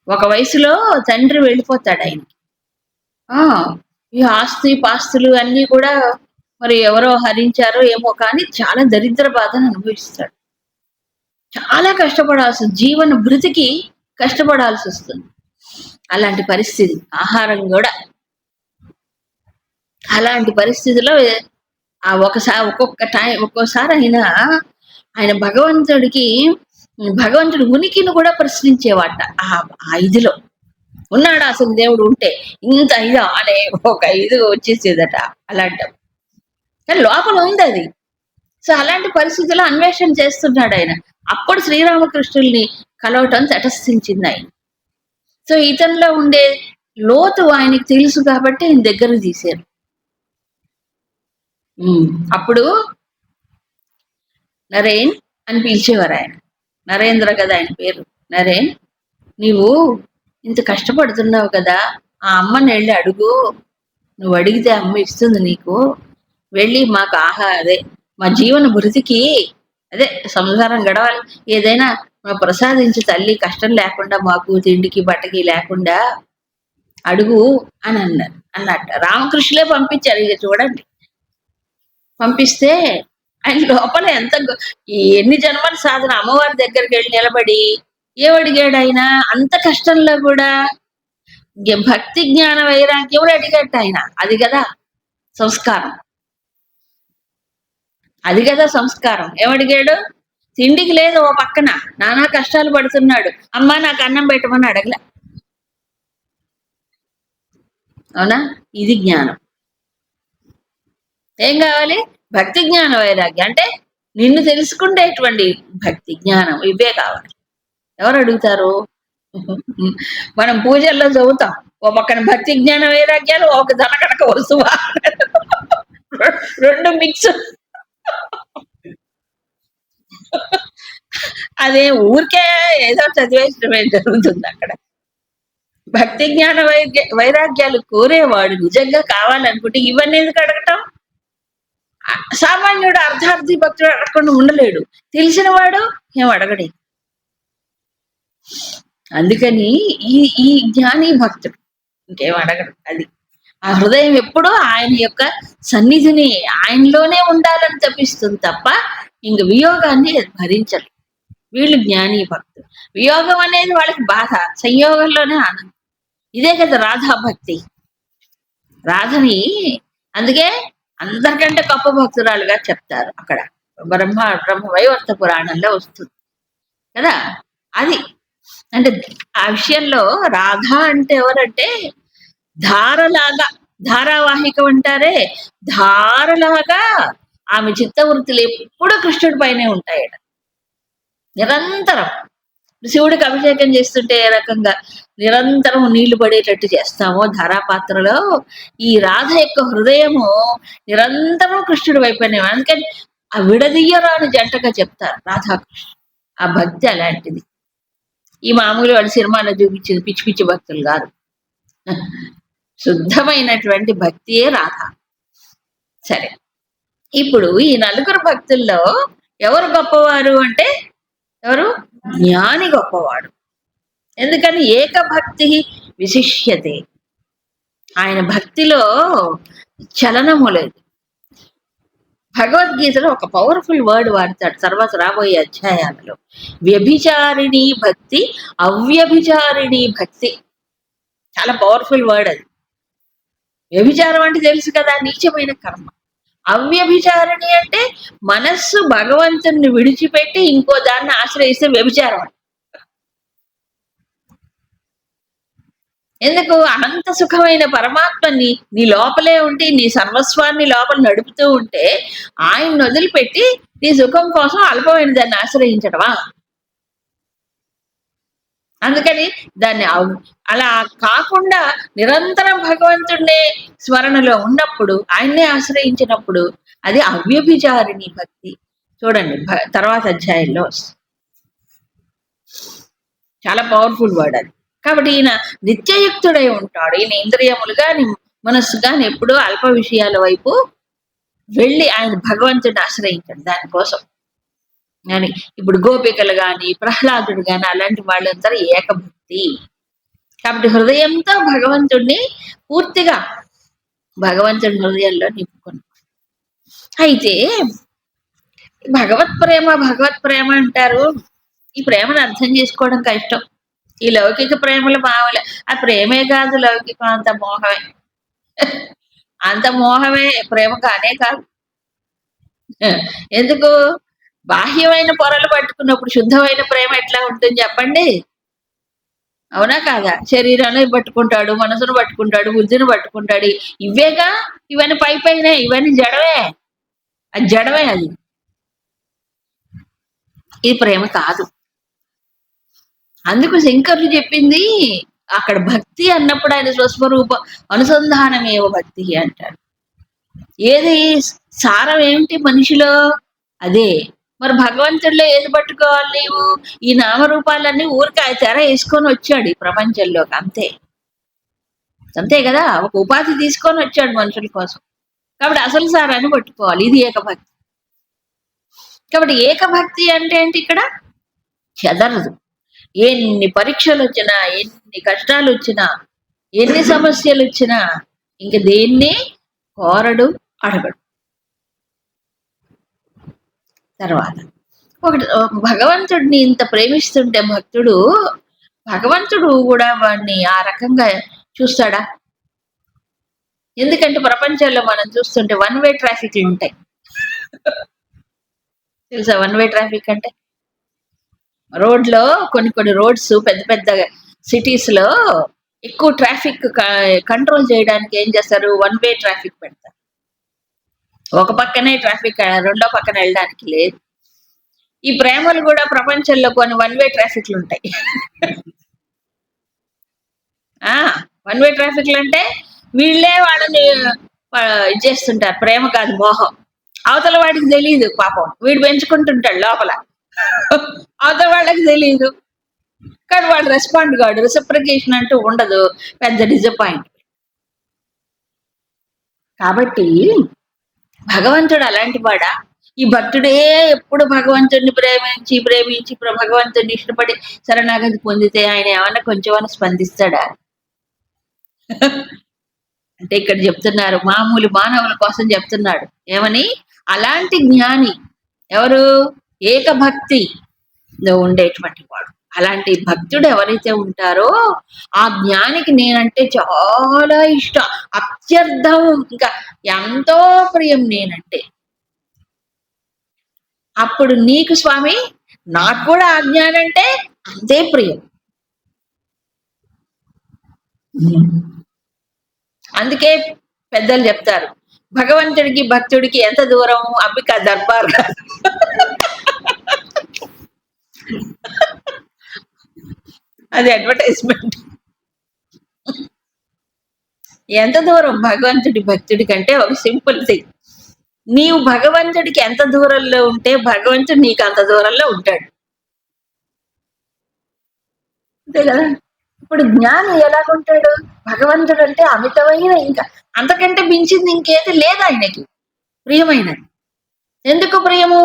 ఒక వయసులో తండ్రి వెళ్ళిపోతాడు ఆయనకి. ఈ ఆస్తి పాస్తులు అన్నీ కూడా మరి ఎవరో హరించారో ఏమో, కానీ చాలా దరిద్ర బాధను అనుభవిస్తాడు. చాలా కష్టపడాల్సి, జీవన భృతికి కష్టపడాల్సి వస్తుంది. అలాంటి పరిస్థితి, ఆహారం కూడా అలాంటి పరిస్థితిలో ఒక్కొక్కసారి ఆయన భగవంతుడి ఉనికిని కూడా ప్రశ్నించేవాట. ఆ ఇదిలో ఉన్నాడు అసలు దేవుడు ఉంటే ఇంత ఇది అనే ఒక ఇది వచ్చేసేదట అలాంటి. కానీ లోపల ఉంది అది. సో అలాంటి పరిస్థితుల్లో అన్వేషణ చేస్తున్నాడు ఆయన. అప్పుడు శ్రీరామకృష్ణుల్ని కలవటం తటస్థించింది ఆయన. సో ఇతనిలో ఉండే లోతు ఆయనకి తెలుసు కాబట్టి ఆయన దగ్గర తీశారు. అప్పుడు నరేన్ అని పిలిచేవారు ఆయన. నరేంద్ర కదా ఆయన పేరు. నరేన్, నీవు ఇంత కష్టపడుతున్నావు కదా, ఆ అమ్మని వెళ్ళి అడుగు, నువ్వు అడిగితే అమ్మ ఇస్తుంది నీకు. వెళ్ళి మాకు అదే మా జీవన భృతికి అదే సంసారం గడవాలి, ఏదైనా ప్రసాదించి తల్లి, కష్టం లేకుండా మాకు తిండికి బట్టకి లేకుండా అడుగు అని అన్నట్టు రామకృష్ణులే పంపించారు. ఇక చూడండి, పంపిస్తే ఆయన లోపల ఎన్ని జన్మల సాధన, అమ్మవారి దగ్గరికి వెళ్ళి నిలబడి ఏమడిగాడు ఆయన? అంత కష్టంలో కూడా భక్తి జ్ఞాన వైరాగ్యం అడిగట్టు ఆయన. అది కదా సంస్కారం, అది కదా సంస్కారం. ఏమడిగాడు? తిండికి లేదు ఓ పక్కన, నానా కష్టాలు పడుతున్నాడు, అమ్మా నాకు అన్నం పెట్టమని అడగలే. అవునా? ఇది జ్ఞానం. ఏం కావాలి? భక్తి జ్ఞాన వైరాగ్యం అంటే నిన్ను తెలుసుకునేటువంటి భక్తి జ్ఞానం, ఇవే కావాలి. ఎవరు అడుగుతారు? మనం పూజల్లో చదువుతాం, ఓ పక్కన భక్తి జ్ఞాన వైరాగ్యాలు, ఒక ధనకనక వస్తువా, రెండు మిక్స్. అదే ఊరికే ఏదో చదివేసడమే జరుగుతుంది అక్కడ. భక్తి జ్ఞాన వైరాగ్యాలు కోరేవాడు నిజంగా కావాలనుకుంటే ఇవన్నీ ఎందుకు అడగటం? సామాన్యుడు అర్ధార్థి భక్తుడు అడగకుండా ఉండలేడు, తెలిసిన వాడు ఏం అడగడే. అందుకని ఈ జ్ఞాని భక్తుడు ఇంకేం అడగడు. అది ఆ హృదయం ఎప్పుడూ ఆయన యొక్క సన్నిధిని, ఆయనలోనే ఉండాలని తప్పిస్తుంది తప్ప ఇంక వియోగాన్ని భరించరు వీళ్ళు. జ్ఞాని భక్తులు వియోగం అనేది వాళ్ళకి బాధ, సంయోగంలోనే ఆనందం. ఇదే కదా రాధాభక్తి. రాధని అందుకే అందరికంటే గొప్ప భక్తురాలుగా చెప్తారు అక్కడ. బ్రహ్మవైవర్త పురాణంలో వస్తుంది కదా. అది అంటే ఆ విషయంలో రాధ అంటే ఎవరంటే ధారలాగా, ధారావాహికం అంటారే, ధారలాగా ఆమె చిత్తవృత్తులు ఎప్పుడు కృష్ణుడి పైనే ఉంటాయట నిరంతరం. శివుడికి అభిషేకం చేస్తుంటే ఏ రకంగా నిరంతరం నీళ్లు పడేటట్టు చేస్తామో ధారాపాత్రలో, ఈ రాధ యొక్క హృదయము నిరంతరం కృష్ణుడి వైపునే. అందుకని ఆ విడదీయరాని జంటగా చెప్తారు రాధాకృష్ణ. ఆ భక్తి అలాంటిది. ఈ మామూలు వాడు సినిమాలో చూపించింది పిచ్చి పిచ్చి భక్తులు కాదు. శుద్ధమైనటువంటి భక్తియే రాధ. సరే, ఇప్పుడు ఈ నలుగురు భక్తుల్లో ఎవరు గొప్పవారు అంటే ఎవరు? జ్ఞాని గొప్పవాడు. ఎందుకని ఏకభక్తి విశిష్యతే, ఆయన భక్తిలో చలనము లేదు. భగవద్గీతలో ఒక పవర్ఫుల్ వర్డ్ వాడతాడు తర్వాత రాబోయే అధ్యాయాలలో. వ్యభిచారిణీ భక్తి, అవ్యభిచారిణీ భక్తి. చాలా పవర్ఫుల్ వర్డ్ అది. వ్యభిచారం అంటే తెలుసు కదా, నీచమైన కర్మ. అవ్యభిచారిణి అంటే మనస్సు భగవంతుని విడిచిపెట్టి ఇంకో దాన్ని ఆశ్రయిస్తే వ్యభిచారం. ఎందుకు? అనంత సుఖమైన పరమాత్మని నీ లోపలే ఉండి నీ సర్వస్వాన్ని లోపల నడుపుతూ ఉంటే ఆయన్ని వదిలిపెట్టి నీ సుఖం కోసం అల్పమైన దాన్ని ఆశ్రయించడమా? అందుకని దాన్ని అలా కాకుండా నిరంతరం భగవంతుడినే స్మరణలో ఉన్నప్పుడు, ఆయన్నే ఆశ్రయించినప్పుడు అది అవ్యభిచారిణి భక్తి. చూడండి తర్వాత అధ్యాయంలో చాలా పవర్ఫుల్ వర్డ్ అది. కాబట్టి ఈయన నిత్యయుక్తుడై ఉంటాడు. ఈయన ఇంద్రియములు గాని మనస్సు గాని ఎప్పుడూ అల్ప విషయాల వైపు వెళ్ళి ఆయన భగవంతుడిని ఆశ్రయించాడు దానికోసం. కానీ ఇప్పుడు గోపికలు గాని ప్రహ్లాదుడు గాని అలాంటి వాళ్ళందరూ ఏకభక్తి. కాబట్టి హృదయంతో భగవంతుడిని పూర్తిగా భగవంతుడి హృదయంలో నింపుకున్నాడు. అయితే భగవత్ ప్రేమ అంటారు. ఈ ప్రేమను అర్థం చేసుకోవడం కష్టం. ఈ లౌకిక ప్రేమలు మామూలే. ఆ ప్రేమే కాదు, లౌకికం అంత మోహమే. అంత మోహమే, ప్రేమ కానే కాదు. ఎందుకు? బాహ్యమైన పొరలు పట్టుకున్నప్పుడు శుద్ధమైన ప్రేమ ఎట్లా ఉంటుంది చెప్పండి? అవునా కాదా? శరీరాన్ని పట్టుకుంటాడు, మనసును పట్టుకుంటాడు, బుద్ధిని పట్టుకుంటాడు. ఇవేగా, ఇవన్నీ పైన, ఇవన్నీ జడమే. అది జడమే. అది ఈ ప్రేమ కాదు. అందుకు శంకరులు చెప్పింది అక్కడ భక్తి అన్నప్పుడు ఆయన స్వస్వరూప అనుసంధానమేవ భక్తి అంటాడు. ఏది సారం ఏమిటి మనిషిలో? అదే. మరి భగవంతుడిలో ఏది పట్టుకోవాలి నీవు? ఈ నామరూపాలన్నీ ఊరికాయ తెర వేసుకొని వచ్చాడు ఈ ప్రపంచంలోకి, అంతే. అంతే కదా, ఒక ఉపాధి తీసుకొని వచ్చాడు మనుషుల కోసం. కాబట్టి అసలు సారాన్ని పట్టుకోవాలి. ఇది ఏకభక్తి. కాబట్టి ఏకభక్తి అంటే ఏంటి? ఇక్కడ చెదరదు. ఎన్ని పరీక్షలు వచ్చినా, ఎన్ని కష్టాలు వచ్చినా, ఎన్ని సమస్యలు వచ్చినా ఇంక దేన్ని కోరడు, అడగడు. తర్వాత ఒకటి, భగవంతుడిని ఇంత ప్రేమిస్తుంటే భగవంతుడు కూడా వాడిని ఆ రకంగా చూస్తాడా? ఎందుకంటే ప్రపంచంలో మనం చూస్తుంటే వన్ వే ట్రాఫిక్లు ఉంటాయి. తెలుసా వన్ వే ట్రాఫిక్ అంటే? రోడ్లో కొన్ని రోడ్స్ పెద్ద పెద్ద సిటీస్ లో ఎక్కువ ట్రాఫిక్ కంట్రోల్ చేయడానికి ఏం చేస్తారు? వన్ వే ట్రాఫిక్ పెడతారు. ఒక పక్కనే ట్రాఫిక్, రెండో పక్కన వెళ్ళడానికి లేదు. ఈ ప్రేమలు కూడా ప్రపంచంలో కొన్ని వన్ వే ట్రాఫిక్లు ఉంటాయి. వన్ వే ట్రాఫిక్లు అంటే వీళ్ళే వాళ్ళని చేస్తుంటారు. ప్రేమ కాదు, మోహం. అవతల వాడికి తెలియదు పాపం, వీడు పెంచుకుంటుంటాడు లోపల. అవతల వాళ్ళకి తెలియదు, కానీ వాడు రెస్పాండ్ కాడు. రిసిప్రికేషన్ అంటూ ఉండదు, పెద్ద డిసప్పాయింట్. కాబట్టి భగవంతుడు అలాంటి వాడా? ఈ భక్తుడే ఎప్పుడు భగవంతుడిని ప్రేమించి భగవంతుడిని ఇష్టపడి శరణాగతి పొందితే ఆయన ఏమన్నా కొంచెమన్నా స్పందిస్తాడా? అంటే ఇక్కడ చెప్తున్నారు, మామూలు మానవుల కోసం చెప్తున్నాడు. ఏమని? అలాంటి జ్ఞాని ఎవరు? ఏకభక్తి ఉండేటువంటి వాడు. అలాంటి భక్తుడు ఎవరైతే ఉంటారో ఆ జ్ఞానికి నేనంటే చాలా ఇష్టం, అత్యర్థం, ఇంకా ఎంతో ప్రియం నేనంటే. అప్పుడు నీకు స్వామి నాకు కూడా ఆ జ్ఞానంటే అంతే ప్రియం. అందుకే పెద్దలు చెప్తారు, భగవంతుడికి భక్తుడికి ఎంత దూరం, అంబికా దర్బార్. అది అడ్వర్టైజ్మెంట్. ఎంత దూరం భగవంతుడి భక్తుడి కంటే ఒక సింపుల్ థింగ్, నీవు భగవంతుడికి ఎంత దూరంలో ఉంటే భగవంతుడు నీకు అంత దూరంలో ఉంటాడు. అంతే కదా. ఇప్పుడు జ్ఞాని ఎలాగుంటాడు, భగవంతుడు అంటే అమితమైన, ఇంకా అంతకంటే మించింది ఇంకేది లేదు ఆయనకి ప్రియమైనది. ఎందుకు ప్రియము,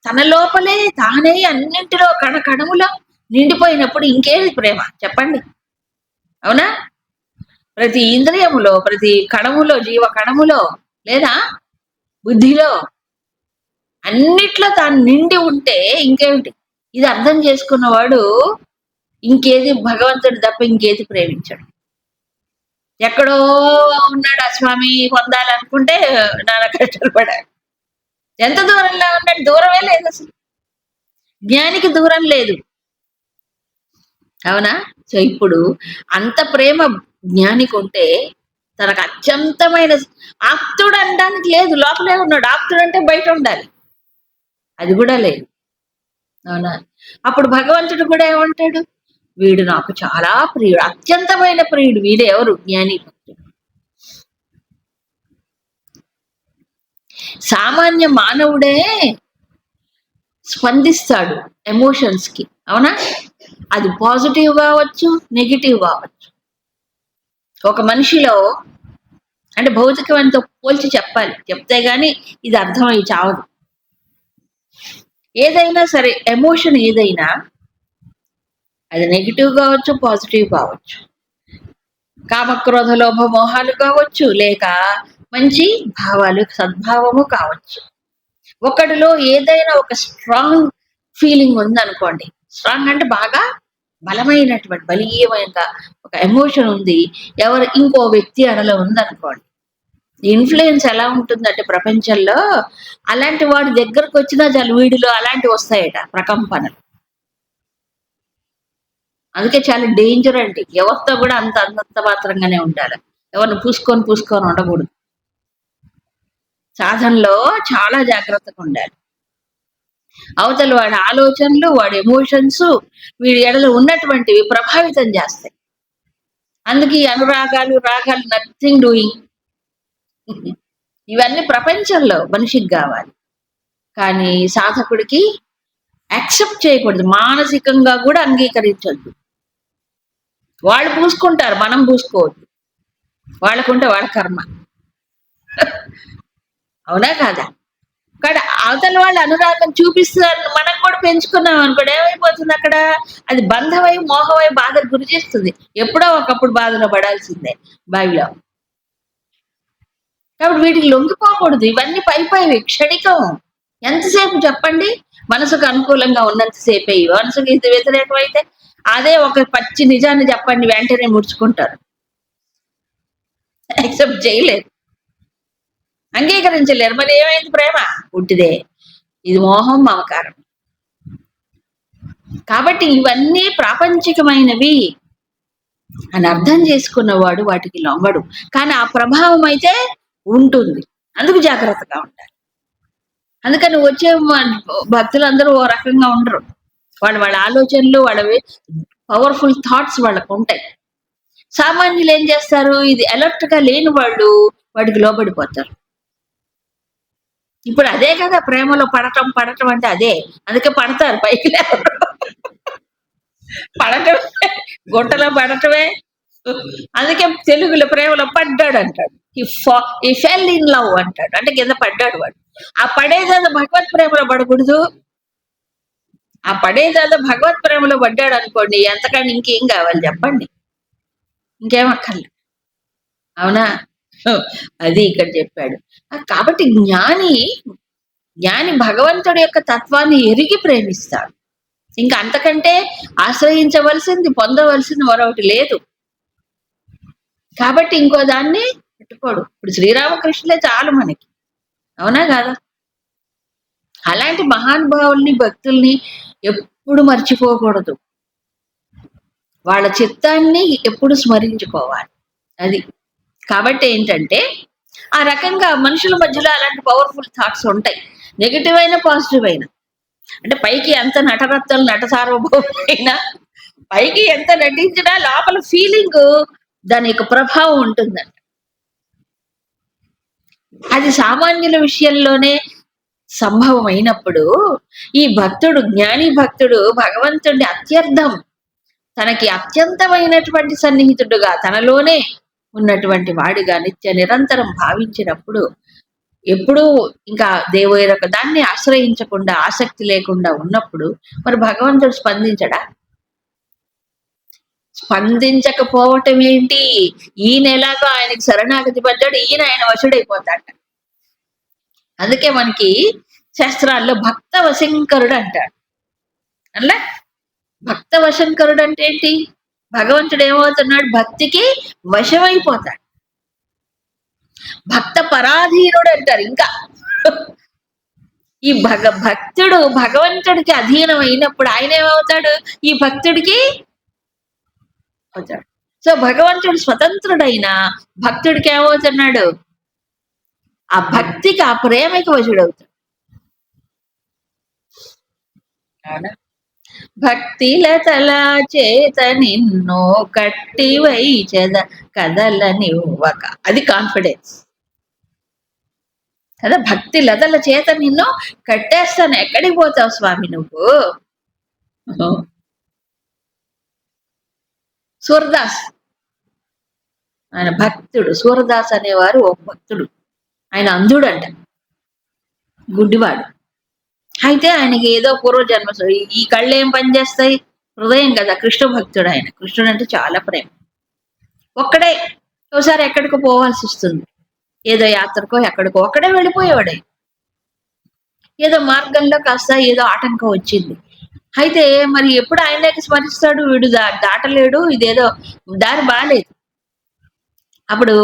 తన లోపలే తానే అన్నింటిలో కణ కణములో నిండిపోయినప్పుడు ఇంకేది ప్రేమ చెప్పండి. అవునా. ప్రతి ఇంద్రియములో, ప్రతి కణములో, జీవ కణములో లేదా బుద్ధిలో, అన్నిట్లో తాను నిండి ఉంటే ఇంకేమిటి. ఇది అర్థం చేసుకున్నవాడు ఇంకేది భగవంతుడు తప్ప ఇంకేది ప్రేమించాడు. ఎక్కడో ఉన్నాడు ఆ స్వామి పొందాలనుకుంటే నాన్న కష్టాలు పడాలి. ఎంత దూరంలో ఉన్నాడు, దూరమే లేదు అసలు. జ్ఞానికి దూరం లేదు. అవునా. సో ఇప్పుడు అంత ప్రేమ జ్ఞానికి ఉంటే తనకు అత్యంతమైన ఆప్తుడు అనడానికి లేదు, లోపలే ఉన్నాడు. ఆప్తుడు అంటే బయట ఉండాలి, అది కూడా లేదు. అవునా. అప్పుడు భగవంతుడు కూడా ఏమంటాడు, వీడు నాకు చాలా ప్రియుడు, అత్యంతమైన ప్రియుడు. వీడు ఎవరు, జ్ఞాని భక్తుడు. సామాన్య మానవుడే స్పందిస్తాడు ఎమోషన్స్ కి. అవునా. అది పాజిటివ్ కావచ్చు, నెగిటివ్ కావచ్చు. ఒక మనిషిలో అంటే భౌతికమైనతో పోల్చి చెప్పాలి, చెప్తే గాని ఇది అర్థమై చావదు. ఏదైనా సరే ఎమోషన్ ఏదైనా అది నెగిటివ్ కావచ్చు, పాజిటివ్ కావచ్చు. కామక్రోధ లోభ మోహాలు కావచ్చు, లేక మంచి భావాలు సద్భావము కావచ్చు. ఒకటిలో ఏదైనా ఒక స్ట్రాంగ్ ఫీలింగ్ ఉందనుకోండి, స్ట్రాంగ్ అంటే బాగా బలమైనటువంటి బలీయమైన ఒక ఎమోషన్ ఉంది, ఎవరు ఇంకో వ్యక్తి అనలో ఉందనుకోండి, ఇన్ఫ్లుయెన్స్ ఎలా ఉంటుందంటే ప్రపంచంలో అలాంటి వాడి దగ్గరకు వచ్చినా చాలు వీడిలో అలాంటివి వస్తాయట, ప్రకంపనలు. అందుకే చాలా డేంజర్ అండి, ఎవరితో కూడా అంత మాత్రంగానే ఉండాలి, ఎవరిని పూసుకొని ఉండకూడదు. సాధనలో చాలా జాగ్రత్తగా ఉండాలి. అవతల వాడి ఆలోచనలు, వాడి ఎమోషన్స్ వీడి ఎడలో ఉన్నటువంటివి ప్రభావితం చేస్తాయి. అందుకే అనురాగాలు రాగాలు నథింగ్ డూయింగ్. ఇవన్నీ ప్రపంచంలో మనిషికి కావాలి, కానీ సాధకుడికి యాక్సెప్ట్ చేయకూడదు, మానసికంగా కూడా అంగీకరించద్దు. వాళ్ళు పూసుకుంటారు, మనం పూసుకోవద్దు. వాళ్ళకుంటే వాళ్ళ కర్మ. అవునా కాదా. కానీ అవతల వాళ్ళు అనురాగం చూపిస్తారు, మనం కూడా పెంచుకున్నాం అనుకోండి, ఏమైపోతుంది అక్కడ, అది బంధమై మోహమై బాధకు గురి చేస్తుంది. ఎప్పుడో ఒకప్పుడు బాధలో పడాల్సిందే బావిలో. కాబట్టి వీటికి లొంగిపోకూడదు. ఇవన్నీ పైవి క్షణికం. ఎంతసేపు చెప్పండి, మనసుకు అనుకూలంగా ఉన్నంతసేపే. మనసుకు ఇది వ్యతిరేకం అయితే అదే ఒక పచ్చి నిజాన్ని చెప్పండి, వెంటనే ముడుచుకుంటారు, యాక్సెప్ట్ చేయలేరు, అంగీకరించలేరు. మరి ఏమైంది, ప్రేమ పుట్టిదే, ఇది మోహం మమకారం. కాబట్టి ఇవన్నీ ప్రాపంచికమైనవి అని అర్థం చేసుకున్నవాడు వాటికి లొంగడు, కానీ ఆ ప్రభావం అయితే ఉంటుంది. అందుకు జాగ్రత్తగా ఉండాలి. అందుకని వచ్చే భక్తులందరూ ఓ రకంగా ఉండరు. వాళ్ళ ఆలోచనలు, వాళ్ళవి పవర్ఫుల్ థాట్స్ వాళ్ళకు ఉంటాయి. సామాన్యులు ఏం చేస్తారు, ఇది అలర్ట్ గా లేని వాళ్ళు వాటికి లోబడిపోతారు. ఇప్పుడు అదే కదా ప్రేమలో పడటం అంటే అదే. అందుకే పడతారు, పైకి పడటమే, గుంటలో పడటమే. అందుకే తెలుగులో ప్రేమలో పడ్డాడు అంటాడు, ఈ ఫెల్ ఇన్ లవ్ అంటాడు, అంటే కింద పడ్డాడు వాడు. ఆ పడేదాదా భగవత్ ప్రేమలో పడకూడదు. ఆ పడేదాదా భగవత్ ప్రేమలో పడ్డాడు అనుకోండి, ఎంతకంటే ఇంకేం కావాలి చెప్పండి, ఇంకేమక్కర్లే. అవునా. అది ఇక్కడ చెప్పాడు. కాబట్టి జ్ఞాని భగవంతుడి యొక్క తత్వాన్ని ఎరిగి ప్రేమిస్తాడు. ఇంకా అంతకంటే ఆశ్రయించవలసింది, పొందవలసింది మరొకటి లేదు. కాబట్టి ఇంకో దాన్ని పెట్టుకోడు. ఇప్పుడు శ్రీరామకృష్ణులే చాలు మనకి. అవునా కాదా? అలాంటి మహానుభావుల్ని, భక్తుల్ని ఎప్పుడు మర్చిపోకూడదు. వాళ్ళ చిత్తాన్ని ఎప్పుడు స్మరించుకోవాలి. అది. కాబట్టి ఏంటంటే, ఆ రకంగా మనుషుల మధ్యలో అలాంటి పవర్‌ఫుల్ థాట్స్ ఉంటాయి. నెగెటివ్ అయినా, పాజిటివ్ అయినా. అంటే పైకి ఎంత నటరత్నాలు, నట సార్వభౌముడైనా, పైకి ఎంత నటించినా లోపల ఫీలింగు దాని యొక్క ప్రభావం ఉంటుందంట. అది సామాన్యుల విషయంలోనే సంభవమైనప్పుడు, ఈ భక్తుడు, జ్ఞాని భక్తుడు భగవంతుడిని అత్యర్థం, తనకి అత్యంతమైనటువంటి సన్నిహితుడుగా, తనలోనే ఉన్నటువంటి వాడిగా నిత్య నిరంతరం భావించినప్పుడు, ఎప్పుడూ ఇంకా వేరొక దాన్ని ఆశ్రయించకుండా, ఆసక్తి లేకుండా ఉన్నప్పుడు, మరి భగవంతుడు స్పందించడా? స్పందించకపోవటం ఏంటి? ఈయన ఎలాగో ఆయనకి శరణాగతి పడ్డాడు, ఈయన ఆయన వశుడైపోతాడట. అందుకే మనకి శాస్త్రాల్లో భక్త వశంకరుడు అంటాడు. అలా భక్త వశంకరుడు అంటే ఏంటి? భగవంతుడు ఏమవుతున్నాడు? భక్తికి వశమైపోతాడు. భక్త పరాధీనుడు అంటారు ఇంకా. ఈ భక్తుడు భగవంతుడికి అధీనం అయినప్పుడు ఆయన ఏమవుతాడు? ఈ భక్తుడికి అవుతాడు. సో భగవంతుడు స్వతంత్రుడైన భక్తుడికి ఏమవుతున్నాడు? ఆ భక్తికి, ఆ ప్రేమకి వశుడవుతాడు. భక్తిలతల చేత నిన్నో కట్టి వైచెద కదలనివ్వక. అది కాన్ఫిడెన్స్ కదా. భక్తి లతల చేత నిన్ను కట్టేస్తాను, ఎక్కడికి పోతావు స్వామి నువ్వు. సూరదాస్ ఆయన భక్తుడు. సూరదాస్ అనేవారు ఒక భక్తుడు. ఆయన అంధుడు అంట, గుడ్డివాడు. అయితే ఆయనకి ఏదో పూర్వజన్మ, ఈ కళ్ళు ఏం పనిచేస్తాయి? హృదయం కదా. కృష్ణ భక్తుడు ఆయన. కృష్ణుడు అంటే చాలా ప్రేమ. ఒక్కడే ఒకసారి ఎక్కడికో పోవాల్సి వస్తుంది, ఏదో యాత్రకో ఎక్కడికో, ఒక్కడే వెళ్ళిపోయేవాడే. ఏదో మార్గంలో కాస్త ఏదో ఆటంకం వచ్చింది. అయితే మరి ఎప్పుడు ఆయనకి స్మరిస్తాడు? వీడు దాటలేడు, ఇదేదో దారి బాలేదు. అప్పుడు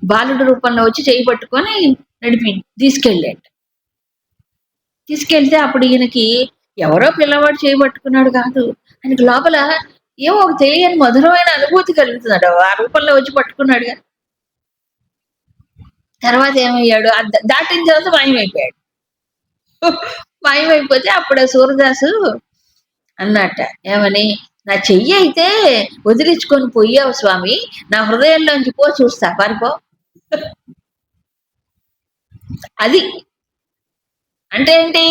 బాలుడు రూపంలో వచ్చి చేయి పట్టుకొని తీసుకెళ్ళాడు. తీసుకెళ్తే అప్పుడు ఈయనకి ఎవరో పిల్లవాడు చేయబట్టుకున్నాడు కాదు, ఆయనకి లోపల ఏమో ఒక తెలియని మధురమైన అనుభూతి కలుగుతున్నాడు. ఆ రూపంలో వచ్చి పట్టుకున్నాడుగా. తర్వాత ఏమయ్యాడు? దాటిన తర్వాత మాయమైపోయాడు. మాయమైపోతే అప్పుడు సూరదాసు అన్నట్ట, ఏమని? నా చెయ్యి అయితే వదిలించుకొని పోయావు స్వామి, నా హృదయంలోంచి పో, చూస్తా, పారిపో. అది అంటే ఏంటి?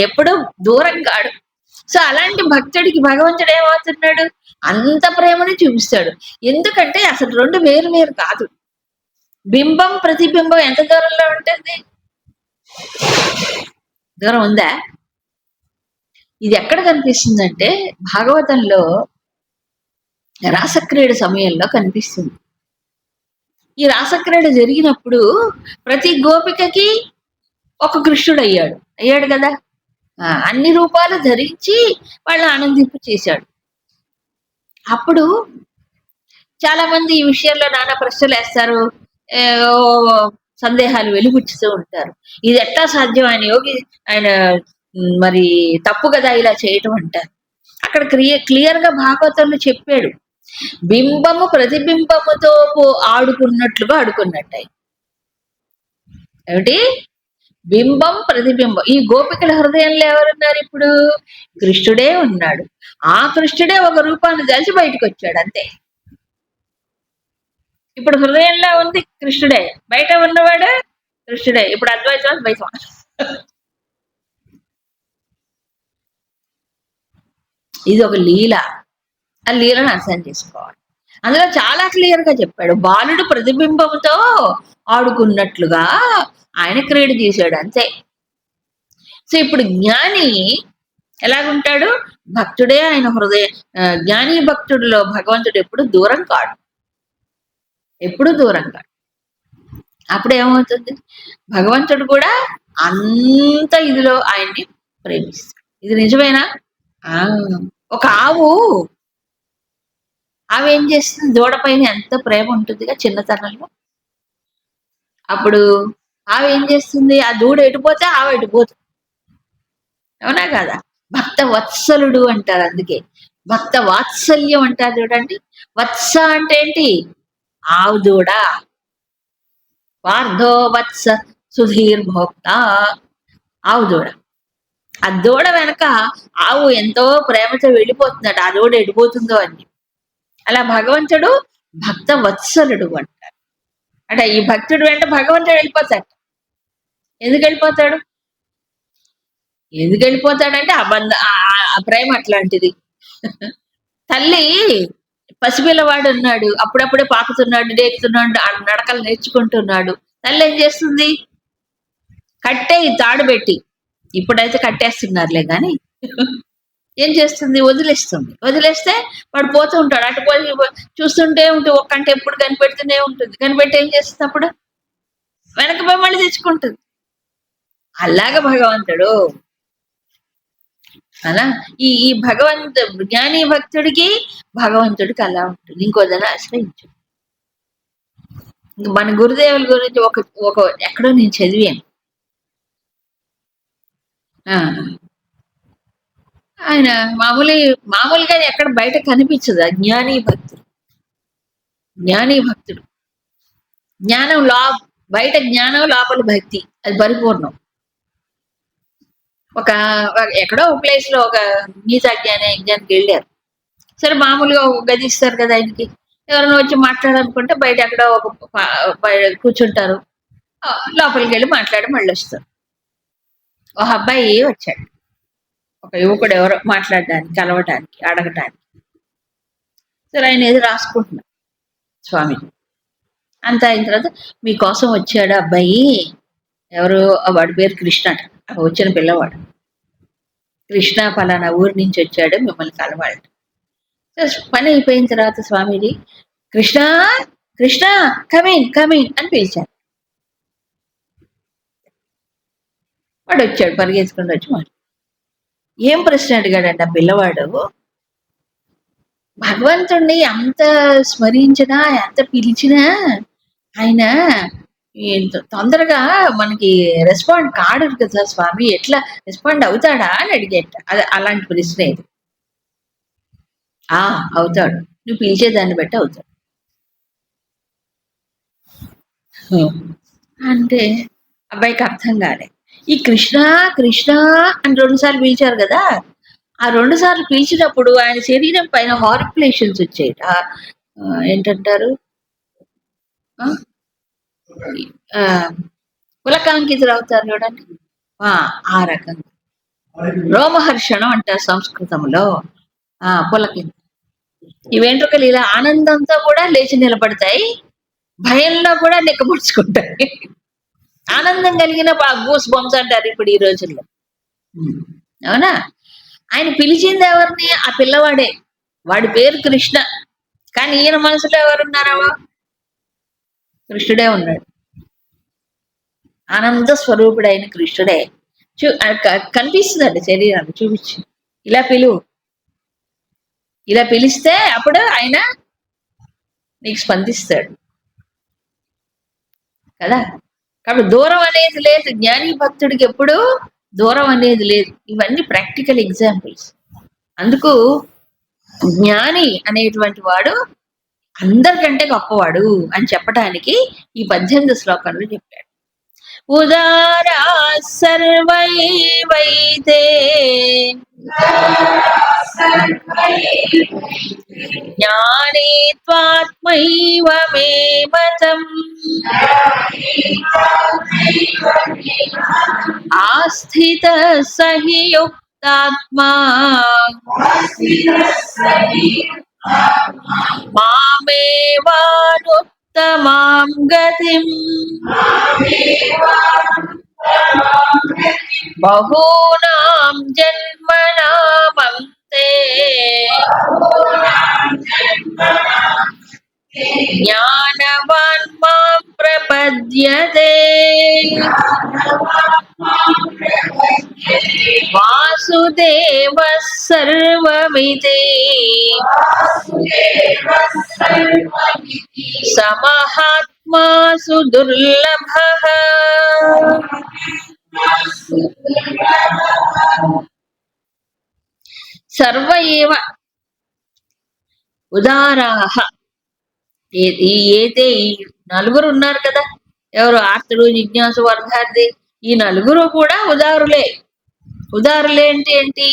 ఎప్పుడు దూరం కాడు. సో అలాంటి భక్తుడికి భగవంతుడు ఏమవుతున్నాడు? అంత ప్రేమని చూపిస్తాడు. ఎందుకంటే అసలు రెండు వేరు వేరు కాదు. బింబం ప్రతిబింబం ఎంత దూరంలో ఉంటుంది? దూరం ఉందా? ఇది ఎక్కడ కనిపిస్తుందంటే భాగవతంలో రాసక్రీడ సమయంలో కనిపిస్తుంది. ఈ రాసక్రీడ జరిగినప్పుడు ప్రతి గోపికకి ఒక కృష్ణుడు అయ్యాడు కదా. అన్ని రూపాలు ధరించి వాళ్ళు ఆనందింపు చేశాడు. అప్పుడు చాలా మంది ఈ విషయంలో నానా ప్రశ్నలు వేస్తారు, సందేహాలు వెలుగుచ్చుతూ ఉంటారు. ఇది ఎట్లా సాధ్యం? ఆయన మరి తప్పు కదా ఇలా చేయటం అంటారు. అక్కడ క్లియర్ గా భాగవతంలో చెప్పాడు, బింబము ప్రతిబింబముతో ఆడుకున్నట్లుగా ఆడుకున్నట్టు. ఏమిటి? బింబం ప్రతిబింబం. ఈ గోపికల హృదయంలో ఎవరున్నారు ఇప్పుడు? కృష్ణుడే ఉన్నాడు. ఆ కృష్ణుడే ఒక రూపాన్ని దాల్చి బయటకు వచ్చాడు, అంతే. ఇప్పుడు హృదయంలో ఉంది కృష్ణుడే, బయట ఉన్నవాడు కృష్ణుడే. ఇప్పుడు అద్వైతం, ద్వైతం. ఇది ఒక లీల. ఆ లీలను అర్థం చేసుకోవాలి. అందులో చాలా క్లియర్ గా చెప్పాడు, బాలుడు ప్రతిబింబంతో ఆడుకున్నట్లుగా ఆయన క్రీడ చేశాడు, అంతే. సో ఇప్పుడు జ్ఞాని ఎలాగుంటాడు? భక్తుడే ఆయన జ్ఞాని భక్తుడిలో భగవంతుడు ఎప్పుడు దూరం కాడు, ఎప్పుడు దూరం కాడు. అప్పుడు ఏమవుతుంది? భగవంతుడు కూడా అంత ఇదిలో ఆయన్ని ప్రేమిస్తాడు. ఇది నిజమేనా? ఆ! ఒక ఆవు ఆవేం చేస్తుంది దూడ పైన ఎంత ప్రేమ ఉంటుందిగా చిన్నతనంలో. అప్పుడు ఆవేం చేస్తుంది ఆ దూడ ఎటుపోతే ఆవు ఎటుపోతుంది. అవునా కాదా? భక్త వత్సలుడు అంటారు అందుకే. భక్త వాత్సల్యం అంటారు చూడండి. వత్స అంటే ఏంటి? ఆవు దూడ. పార్థో వత్స సుధీర్ భోక్త ఆవు దూడ. ఆ దూడ వెనక ఆవు ఎంతో ప్రేమతో వెళ్ళిపోతుందట. ఆ దూడ ఎటుపోతుందో అని. అలా భగవంతుడు భక్త వత్సలుడు అంటారు. అంటే ఈ భక్తుడు వెంట భగవంతుడు వెళ్ళిపోతాడు. ఎందుకు వెళ్ళిపోతాడు? ఎందుకు వెళ్ళిపోతాడంటే ఆ ప్రేమ అట్లాంటిది. తల్లి పసిపిల్లవాడు ఉన్నాడు. అప్పుడప్పుడే పాకుతున్నాడు, డేకుతున్నాడు, ఆ నడకలు నేర్చుకుంటున్నాడు. తల్లి ఏం చేస్తుంది? కట్టేయి తాడు పెట్టి. ఇప్పుడైతే కట్టేస్తున్నారులే గాని. ఏం చేస్తుంది? వదిలేస్తుంది. వదిలేస్తే వాడు పోతూ ఉంటాడు. అటు పోయి చూస్తుంటే ఉంటే ఒక కంట ఎప్పుడు కనిపెడుతూనే ఉంటుంది. కనిపెట్టి ఏం చేస్తుంది అప్పుడు? వెనక పోయి మళ్ళీ తెచ్చుకుంటుంది. అలాగా భగవంతుడు. అలా ఈ ఈ జ్ఞాని భక్తుడికి భగవంతుడికి అలా ఉంటుంది. ఇంకోదాన్ని ఆశ్రయించు. మన గురుదేవుల గురించి ఒక ఒక ఎక్కడో నేను చదివాను. ఆ! ఆయన మామూలుగా ఎక్కడ బయట కనిపించదు. ఆ జ్ఞాని భక్తుడు. జ్ఞాని భక్తుడు. జ్ఞానం బయట జ్ఞానం లోపల భక్తి. అది పరిపూర్ణం. ఒక ఎక్కడో ఒక ప్లేస్ లో ఒక గీతా జ్ఞాన యజ్ఞానికి వెళ్ళారు. సరే మామూలుగా ఒక గది ఇస్తారు కదా ఆయనకి. ఎవరైనా వచ్చి మాట్లాడాలనుకుంటే బయట ఎక్కడో ఒక కూర్చుంటారు. లోపలికి వెళ్ళి మాట్లాడి మళ్ళీ వస్తారు. ఒక అబ్బాయి వచ్చాడు. ఒక యువకుడు ఎవరో మాట్లాడడానికి, కలవటానికి, అడగటానికి. సరే ఆయన ఏదో రాసుకుంటున్నారు స్వామి. అంతా అయిన తర్వాత మీకోసం వచ్చాడు అబ్బాయి. ఎవరు వాడి పేరు కృష్ణ అట. వచ్చిన పిల్లవాడు. కృష్ణ పలానా ఊరి నుంచి వచ్చాడు మిమ్మల్ని కలవాలట. పని అయిపోయిన తర్వాత స్వామిజీ కృష్ణ కృష్ణ కమింగ్ కమింగ్ అని పిలిచారు. వాడు వచ్చాడు పరిగెత్తుకుంటూ వచ్చి మాట ఏం ప్రశ్న అడిగాడంట ఆ పిల్లవాడు. భగవంతుణ్ణి ఎంత స్మరించినా ఎంత పిలిచినా ఆయన తొందరగా మనకి రెస్పాండ్ కాడు కదా స్వామి, ఎట్లా రెస్పాండ్ అవుతాడా అని అడిగేట. అది అలాంటి ప్రశ్న ఇది. అవుతాడు. నువ్వు పిలిచేదాన్ని బట్టి అవుతాడు. అంటే అబ్బాయికి అర్థం కాలే. ఈ కృష్ణ కృష్ణ అని 2 సార్లు పిలిచారు కదా! ఆ 2 సార్లు పిలిచినప్పుడు ఆయన శరీరం పైన హార్పిలేషన్స్ వచ్చాయట. ఏంటంటారు? ఆ! పులకాంకితులవుతారు చూడండి. ఆ రకంగా. రోమహర్షణం అంటారు సంస్కృతంలో. పులకింత. ఈ వెంట్రుకలు ఇలా ఆనందంతో కూడా లేచి నిలబడతాయి. భయంలో కూడా నిక్కబొడుచుకుంటాయి. ఆనందం కలిగిన గూస్ బంప్స్ అంటారు ఇప్పుడు ఈ రోజుల్లో. అవునా? ఆయన పిలిచింది ఎవరిని? ఆ పిల్లవాడే. వాడి పేరు కృష్ణ. కానీ ఈయన మనసులో ఎవరున్నారో? కృష్ణుడే ఉన్నాడు. ఆనంద స్వరూపుడైన కృష్ణుడే. కనిపిస్తుందండి శరీరాన్ని చూపించి. ఇలా పిలువు. ఇలా పిలిస్తే అప్పుడు ఆయన నీకు స్పందిస్తాడు కదా. కాబట్టి దూరం అనేది లేదు. జ్ఞాని భక్తుడికి ఎప్పుడు దూరం అనేది లేదు. ఇవన్నీ ప్రాక్టికల్ ఎగ్జాంపుల్స్. అందుకు జ్ఞాని అనేటువంటి వాడు అందరికంటే గొప్పవాడు అని చెప్పడానికి ఈ 18 శ్లోకంలో చెప్పాడు. ఉదారా సర్వైవైతే జ్ఞానే త్వాత్మైవ మే మతం ఆస్థిత సహి యుక్తాత్మా మామేవానుత్తమాం గతిం బహూనాం జన్మనామంతే జ్ఞానవాన్ మాం ప్రపద్యతే వాసుదేవ సర్వమితి సమహాత్మాసు దుర్లభః. సర్వ ఏవ ఉదారాహ. ఏతే ఈ నలుగురు ఉన్నారు కదా, ఎవరు? ఆర్తుడు, జిజ్ఞాసు, వర్ధార్థి. ఈ నలుగురు కూడా ఉదారులే. ఉదారులే అంటే ఏంటి?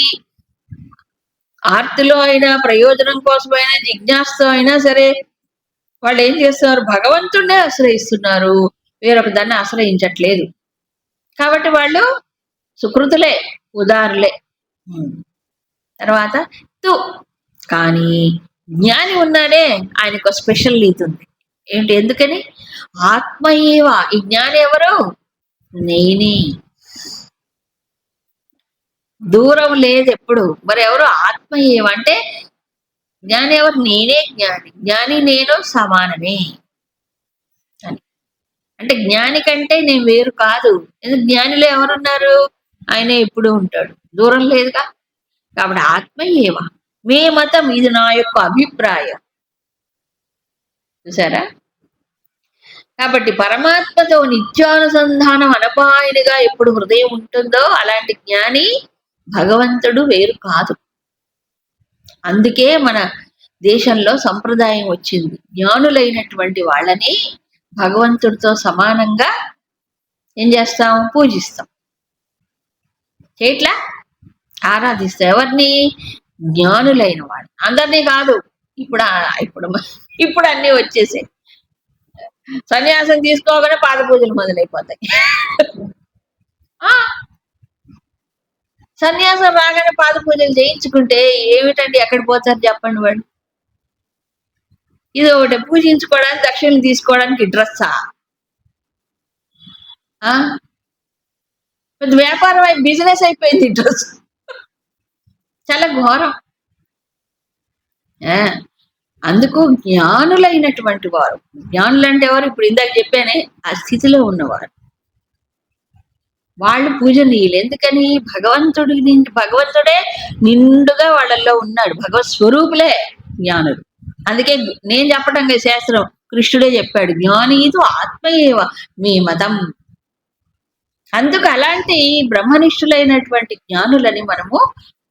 ఆర్తిలో అయినా, ప్రయోజనం కోసమైనా, జిజ్ఞాసతో అయినా సరే వాళ్ళు ఏం చేస్తున్నారు? భగవంతుడే ఆశ్రయిస్తున్నారు, వేరొక దాన్ని ఆశ్రయించట్లేదు. కాబట్టి వాళ్ళు సుకృతులే, ఉదారులే. తర్వాత తు కానీ జ్ఞాని ఉన్నాడే, ఆయనకు స్పెషల్ నీతి ఉంది. ఏంటి? ఎందుకని? ఆత్మయేవ. ఈ జ్ఞాని ఎవరు? నేనే. దూరం లేదు ఎప్పుడు. మరి ఎవరు? ఆత్మయేవ అంటే జ్ఞాని ఎవరు? నేనే జ్ఞాని. జ్ఞాని నేను సమానమే అని. అంటే జ్ఞాని కంటే నేను వేరు కాదు. ఎందుకు? జ్ఞానిలో ఎవరున్నారు? ఆయనే ఎప్పుడు ఉంటాడు, దూరం లేదుగా. కాబట్టి ఆత్మయేవ మే మతం. ఇది నా యొక్క అభిప్రాయం. చూసారా? కాబట్టి పరమాత్మతో నిత్యానుసంధానం అనపాయనిగా ఎప్పుడు హృదయం ఉంటుందో అలాంటి జ్ఞాని భగవంతుడు వేరు కాదు. అందుకే మన దేశంలో సంప్రదాయం వచ్చింది, జ్ఞానులైనటువంటి వాళ్ళని భగవంతుడితో సమానంగా ఏం చేస్తాం? పూజిస్తాం. చేయట్లా? ఆరాధిస్తాం. ఎవరిని? జ్ఞానులైన వాళ్ళు. అందరినీ కాదు. ఇప్పుడు ఇప్పుడు ఇప్పుడు అన్నీ వచ్చేసాయి. సన్యాసం తీసుకోగానే పాద పూజలు మొదలైపోతాయి. సన్యాసం రాగానే పాద పూజలు చేయించుకుంటే ఏమిటండి, ఎక్కడ పోతారు చెప్పండి వాళ్ళు? ఇది ఒకటి, పూజించుకోవడానికి, దక్షిణలు తీసుకోవడానికి డ్రెస్సా? పెద్ద వ్యాపారం అయి బిజినెస్ అయిపోయింది డ్రెస్. చాలా ఘోరం. అందుకు జ్ఞానులైనటువంటి వారు, జ్ఞానులు అంటే ఎవరు? ఇప్పుడు ఇందాక చెప్పానే, ఆ స్థితిలో ఉన్నవారు. వాళ్ళు పూజనీయులు. ఎందుకని? భగవంతుడే నిండుగా వాళ్ళల్లో ఉన్నాడు. భగవత్ స్వరూపులే జ్ఞానులు. అందుకే నేను చెప్పడం శాస్త్రం, కృష్ణుడే చెప్పాడు, జ్ఞానీతు ఆత్మయేవ మీ మతం. అందుకు అలాంటి బ్రహ్మనిష్ఠులైనటువంటి జ్ఞానులని మనము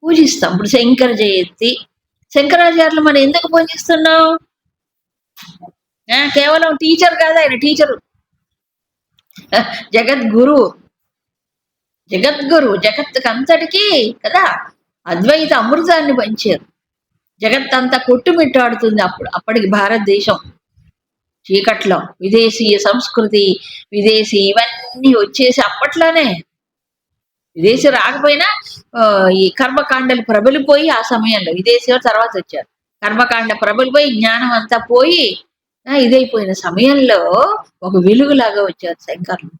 పూజిస్తాం. ఇప్పుడు శంకర జయంతి, శంకరాచార్యులు మనం ఎందుకు పూజిస్తున్నాం? కేవలం టీచర్ కాదు, ఆయన టీచరు, జగద్గురు. జగత్తుకు అంతటికీ కదా అద్వైత అమృతాన్ని పంచారు. జగత్తంతా కొట్టుమిట్టాడుతుంది అప్పటికి భారతదేశం చీకట్లో. విదేశీయ సంస్కృతి, విదేశీ ఇవన్నీ వచ్చేసి అప్పట్లోనే, విదేశీ రాకపోయినా ఈ కర్మకాండలు ప్రబలిపోయి ఆ సమయంలో, విదేశీ తర్వాత వచ్చారు, కర్మకాండ ప్రబలిపోయి జ్ఞానం అంతా పోయి ఇదైపోయిన సమయంలో ఒక వెలుగులాగా వచ్చారు శంకర్లు.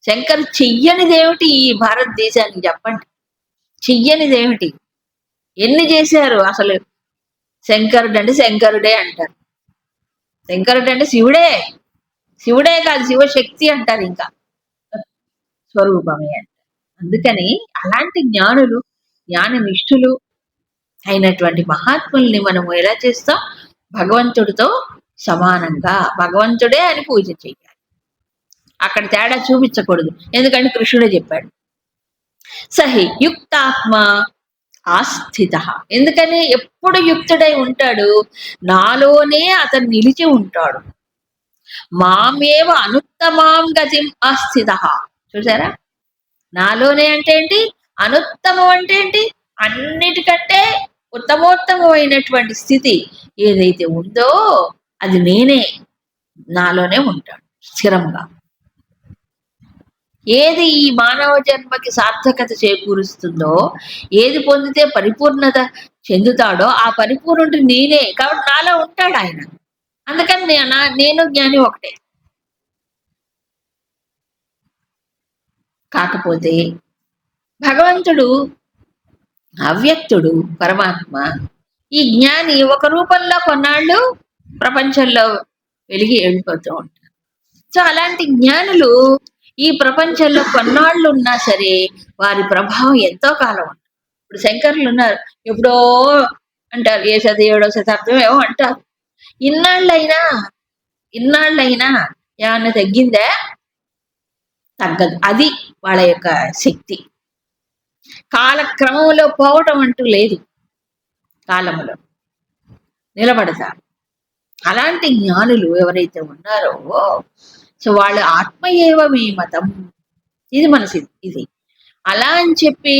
శంకర్ చెయ్యనిదేమిటి ఈ భారతదేశానికి చెప్పండి? చెయ్యనిదేమిటి? ఎన్ని చేశారు అసలు? శంకరుడు అంటే శంకరుడే అంటారు. శంకరుడు అంటే శివుడే కాదు, శివశక్తి అంటారు, ఇంకా స్వరూపమే అంటారు. అందుకని అలాంటి జ్ఞానులు, జ్ఞాననిష్ఠులు అయినటువంటి మహాత్ముల్ని మనము ఎలా చేస్తాం? భగవంతుడితో సమానంగా, భగవంతుడే అని పూజ చేయాలి. అక్కడ తేడా చూపించకూడదు. ఎందుకంటే కృష్ణుడే చెప్పాడు, సహి యుక్తాత్మ ఆస్థిత. ఎందుకని? ఎప్పుడు యుక్తుడై ఉంటాడు, నాలోనే అతను నిలిచి ఉంటాడు. మామేవ అనుత్తమాం గతిం ఆస్థిత. చూసారా? నాలోనే అంటే ఏంటి? అనుత్తమం అంటే ఏంటి? అన్నిటికంటే ఉత్తమోత్తమైనటువంటి స్థితి ఏదైతే ఉందో అది నేనే, నాలోనే ఉంటాడు స్థిరంగా. ఏది ఈ మానవ జన్మకి సార్థకత చేకూరుస్తుందో, ఏది పొందితే పరిపూర్ణత చెందుతాడో ఆ పరిపూర్ణుడు నేనే. కాబట్టి నాలో ఉంటాడు ఆయన. అందుకని నేను జ్ఞాని ఒకటే. కాకపోతే భగవంతుడు అవ్యక్తుడు, పరమాత్మ. ఈ జ్ఞాని ఒక రూపంలో కొన్నాళ్ళు ప్రపంచంలో వెలిగి వెళ్ళిపోతూ ఉంటారు. సో అలాంటి జ్ఞానులు ఈ ప్రపంచంలో కొన్నాళ్ళు ఉన్నా సరే వారి ప్రభావం ఎంతో కాలం ఉంటుంది. ఇప్పుడు శంకరులు ఉన్నారు, ఎప్పుడో అంటారు, ఏ శత ఏడో శతాబ్దం ఏమో అంటారు. ఇన్నాళ్ళైనా ఇన్నాళ్ళైనా ఏమన్నా తగ్గిందా? తగ్గదు. అది వాళ్ళ యొక్క శక్తి. కాలక్రమంలో పోవటం అంటూ లేదు, కాలములో నిలబడతారు. అలాంటి జ్ఞానులు ఎవరైతే ఉన్నారో, సో వాళ్ళు ఆత్మ ఏవ మీ మతం, ఇది మన ఇది. అలా అని చెప్పి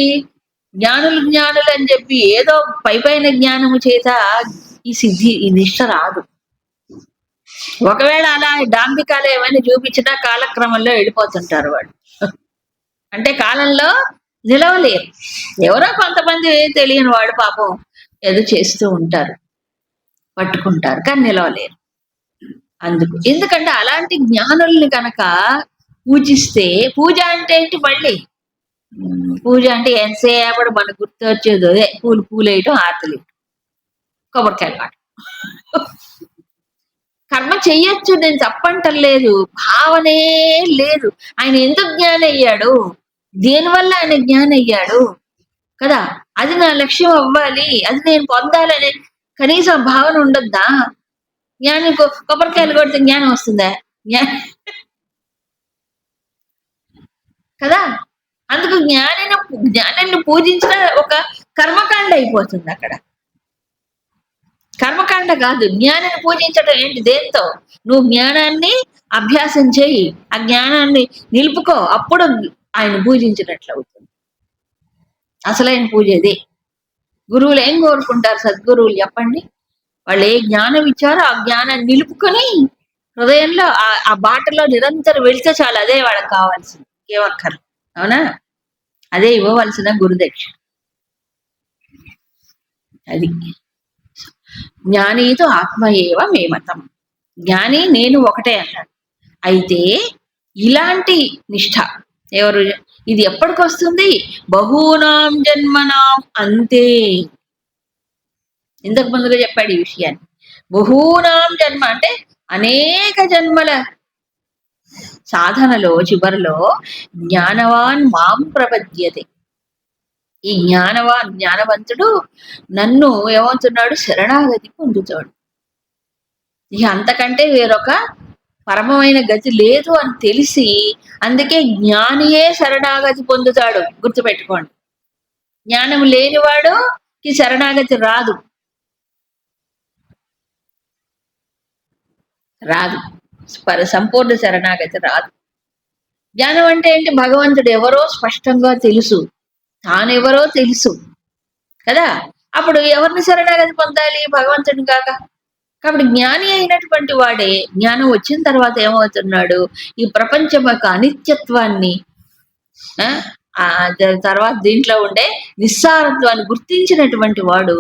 జ్ఞానులు జ్ఞానులు అని చెప్పి ఏదో పైపైన జ్ఞానము చేత ఈ సిద్ధి, ఈ నిష్ట రాదు. ఒకవేళ అలా డాంబికాలు ఏమైనా చూపించినా కాలక్రమంలో వెళ్ళిపోతుంటారు వాళ్ళు. అంటే కాలంలో నిలవలేరు. ఎవరో కొంతమంది తెలియని వాడు పాపం ఏదో చేస్తూ ఉంటారు, పట్టుకుంటారు, కానీ నిలవలేరు. ఎందుకంటే అలాంటి జ్ఞానుల్ని కనుక పూజిస్తే, పూజ అంటే ఏంటి మళ్ళీ? పూజ అంటే ఎంతసేపటి మనకు గుర్తు వచ్చేది అదే, పూలు వేయటం, ఆరతలు, కొబ్బరికాయలు పాట. కర్మ చెయ్యొచ్చు, నేను తప్పంటలేదు, భావనే లేదు. ఆయన ఎందుకు జ్ఞానం అయ్యాడు, దేనివల్ల ఆయన జ్ఞానం అయ్యాడు కదా, అది నా లక్ష్యం అవ్వాలి, అది నేను పొందాలనే కనీసం భావన ఉండొద్దా? జ్ఞానం కొబ్బరికాయలు కొడితే జ్ఞానం వస్తుందా? కదా. అందుకు జ్ఞానాన్ని పూజించిన ఒక కర్మకాండ అయిపోతుంది అక్కడ. కర్మకాండ కాదు, జ్ఞానాన్ని పూజించడం ఏంటి? దేంతో? నువ్వు జ్ఞానాన్ని అభ్యాసం చేయి, ఆ జ్ఞానాన్ని నిలుపుకో, అప్పుడు ఆయన పూజించినట్లు అవుతుంది. అసలైన పూజ ఇది. గురువులు ఏం కోరుకుంటారు? సద్గురువులు చెప్పండి, వాళ్ళు ఏ జ్ఞానం ఇచ్చారో ఆ జ్ఞానాన్ని నిలుపుకొని హృదయంలో ఆ బాటలో నిరంతరం వెళితే చాలు, అదే వాళ్ళకి కావాల్సింది, ఏమక్కర్లేదు. అవునా? అదే ఇవ్వవలసిన గురుదక్షిణ. అది జ్ఞానీతో ఆత్మ ఏవ మే మతం. జ్ఞాని నేను ఒకటే అన్నాడు. అయితే ఇలాంటి నిష్ఠ ఎవరు, ఇది ఎప్పటికి వస్తుంది? బహూనాం జన్మనాం అంతే. ఇంతకు ముందుగా చెప్పాడు ఈ విషయాన్ని. బహూనాం జన్మ అంటే అనేక జన్మల సాధనలో చివరిలో జ్ఞానవాన్ మాం ప్రపద్యతే. ఈ జ్ఞానవంతుడు నన్ను ఏమవుతున్నాడు? శరణాగతి పొందుతాడు. ఇక అంతకంటే వేరొక పరమమైన గతి లేదు అని తెలిసి, అందుకే జ్ఞానియే శరణాగతి పొందుతాడు. గుర్తుపెట్టుకోండి, జ్ఞానం లేనివాడుకి శరణాగతి రాదు. సంపూర్ణ శరణాగతి రాదు. జ్ఞానం అంటే ఏంటి? భగవంతుడు ఎవరో స్పష్టంగా తెలుసు, తానెవరో తెలుసు కదా. అప్పుడు ఎవరిని శరణాగతి పొందాలి? భగవంతుడిని కాక. కాబట్టి జ్ఞాని అయినటువంటి వాడే జ్ఞానం వచ్చిన తర్వాత ఏమవుతున్నాడు? ఈ ప్రపంచం యొక్క అనిత్యత్వాన్ని, తర్వాత దీంట్లో ఉండే నిస్సారత్వాన్ని గుర్తించినటువంటి వాడు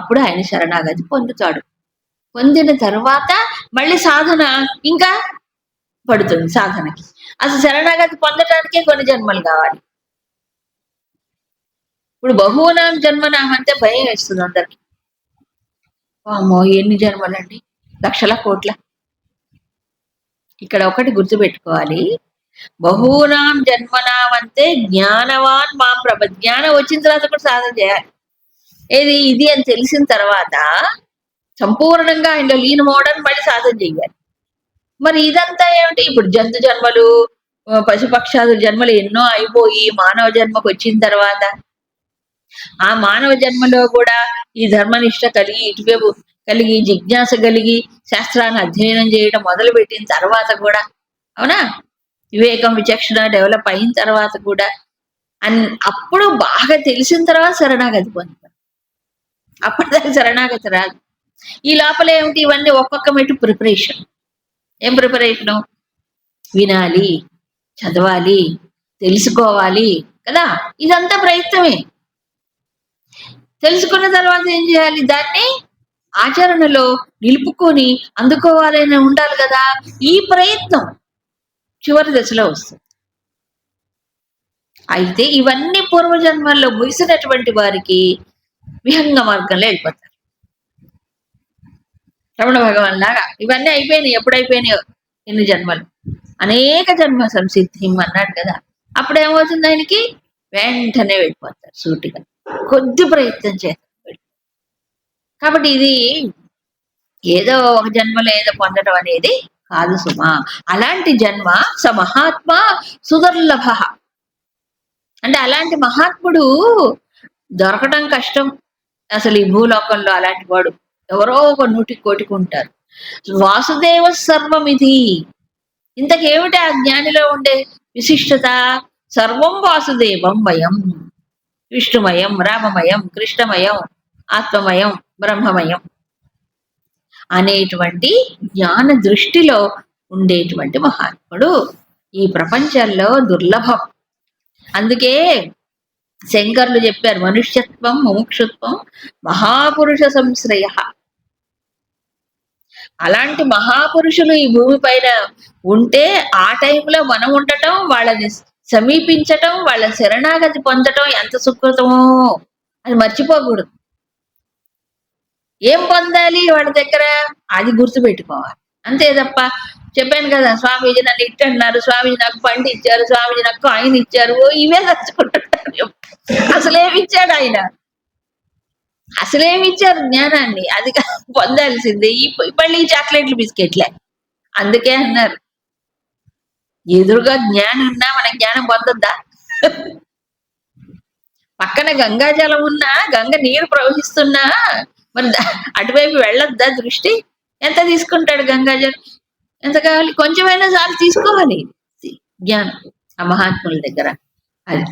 అప్పుడు ఆయన శరణాగతి పొందుతాడు. పొందిన తర్వాత మళ్ళీ సాధన ఇంకా పడుతుంది. సాధనకి అసలు శరణాగతి పొందటానికే కొన్ని జన్మలు కావాలి. ఇప్పుడు బహునాం జన్మనాం అంటే భయం వేస్తుంది అందరికి. అమ్మో, ఎన్ని జన్మలండి? లక్షల కోట్ల. ఇక్కడ ఒకటి గుర్తుపెట్టుకోవాలి, బహూనాం జన్మనాం అంటే జ్ఞానవాన్ మా జ్ఞానం వచ్చిన తర్వాత కూడా సాధన చేయాలి. ఏది ఇది అని తెలిసిన తర్వాత సంపూర్ణంగా ఆయనలో లీనమవడానికి మళ్ళీ సాధన చేయాలి. మరి ఇదంతా ఏమిటి? ఇప్పుడు జంతు జన్మలు, పశుపక్షాదు జన్మలు ఎన్నో అయిపోయి మానవ జన్మకు వచ్చిన తర్వాత, ఆ మానవ జన్మలో కూడా ఈ ధర్మనిష్ట కలిగి, ఇటువైపు కలిగి, జిజ్ఞాస కలిగి, శాస్త్రాన్ని అధ్యయనం చేయడం మొదలు పెట్టిన తర్వాత కూడా, అవునా, వివేకం విచక్షణ డెవలప్ అయిన తర్వాత కూడా, అప్పుడు బాగా తెలిసిన తర్వాత శరణాగతి పొందుతారు. అప్పటిదాకా శరణాగతి రాదు. ఈ లోపల ఏమిటి? ఇవన్నీ ఒక్కొక్క మెట్టు ప్రిపరేషన్. ఏం ప్రిపరేషను? వినాలి, చదవాలి, తెలుసుకోవాలి కదా. ఇదంతా ప్రయత్నమే. తెలుసుకున్న తర్వాత ఏం చేయాలి? దాన్ని ఆచరణలో నిలుపుకొని అందుకోవాలని ఉండాలి కదా. ఈ ప్రయత్నం చివరి దశలో వస్తుంది. అయితే ఇవన్నీ పూర్వజన్మల్లో ముగిసినటువంటి వారికి విహంగ మార్గంలో వెళ్ళిపోతారు. రమణ భగవాన్ లాగా ఇవన్నీ అయిపోయినాయి. ఎప్పుడైపోయినాయో, ఎన్ని జన్మలు, అనేక జన్మ సంసిద్ధి అన్నాడు కదా. అప్పుడు ఏమవుతుంది? ఆయనకి వెంటనే వెళ్ళిపోతారు సూటిగా. కొద్ది ప్రయత్నం చేస్తాడు. కాబట్టి ఇది ఏదో ఒక జన్మలో ఏదో పొందడం అనేది కాదు సుమా. అలాంటి జన్మ స మహాత్మా సుదుర్లభ. అంటే అలాంటి మహాత్ముడు దొరకటం కష్టం అసలు ఈ భూలోకంలో. అలాంటి వాడు ఎవరో ఒక 100 కోటికి ఉంటారు. వాసుదేవ సర్వమిది. ఇంతకేమిటి ఆ జ్ఞానిలో ఉండే విశిష్టత? సర్వం వాసుదేవం మయం, విష్ణుమయం, రామమయం, కృష్ణమయం, ఆత్మమయం, బ్రహ్మమయం అనేటువంటి జ్ఞాన దృష్టిలో ఉండేటువంటి మహాత్ముడు ఈ ప్రపంచంలో దుర్లభం. అందుకే శంకర్లు చెప్పారు, మనుష్యత్వం ముముక్షుత్వం మహాపురుష సంశ్రయ. అలాంటి మహాపురుషులు ఈ భూమి పైన ఉంటే ఆ టైంలో మనం ఉండటం, వాళ్ళని సమీపించటం, వాళ్ళ శరణాగతి పొందటం ఎంత సుకృతమో అది మర్చిపోకూడదు. ఏం పొందాలి వాళ్ళ దగ్గర అది గుర్తుపెట్టుకోవాలి. అంతే తప్ప చెప్పాను కదా, స్వామీజీ నన్ను ఇట్టన్నారు, స్వామీజీ నాకు పండు ఇచ్చారు, స్వామీజీ నాకు కాయిన్ ఇచ్చారు, ఇవే తెచ్చుకుంటుంటారు. అసలేమి ఇచ్చాడు ఆయన? అసలేమి ఇచ్చారు జ్ఞానాన్ని? అది పొందాల్సిందే. మళ్ళీ చాక్లెట్లు బిస్కెట్లే. అందుకే అన్నారు, ఎదురుగా జ్ఞానం ఉన్నా మన జ్ఞానం పొందొద్దా? పక్కన గంగాజలం ఉన్నా, గంగ నీరు ప్రవహిస్తున్నా మరి అటువైపు వెళ్ళొద్దా దృష్టి? ఎంత తీసుకుంటాడు గంగాజలం? ఎంత కావాలి? కొంచెమైనా చాలు తీసుకోవాలి జ్ఞానం ఆ మహాత్ముల దగ్గర. అది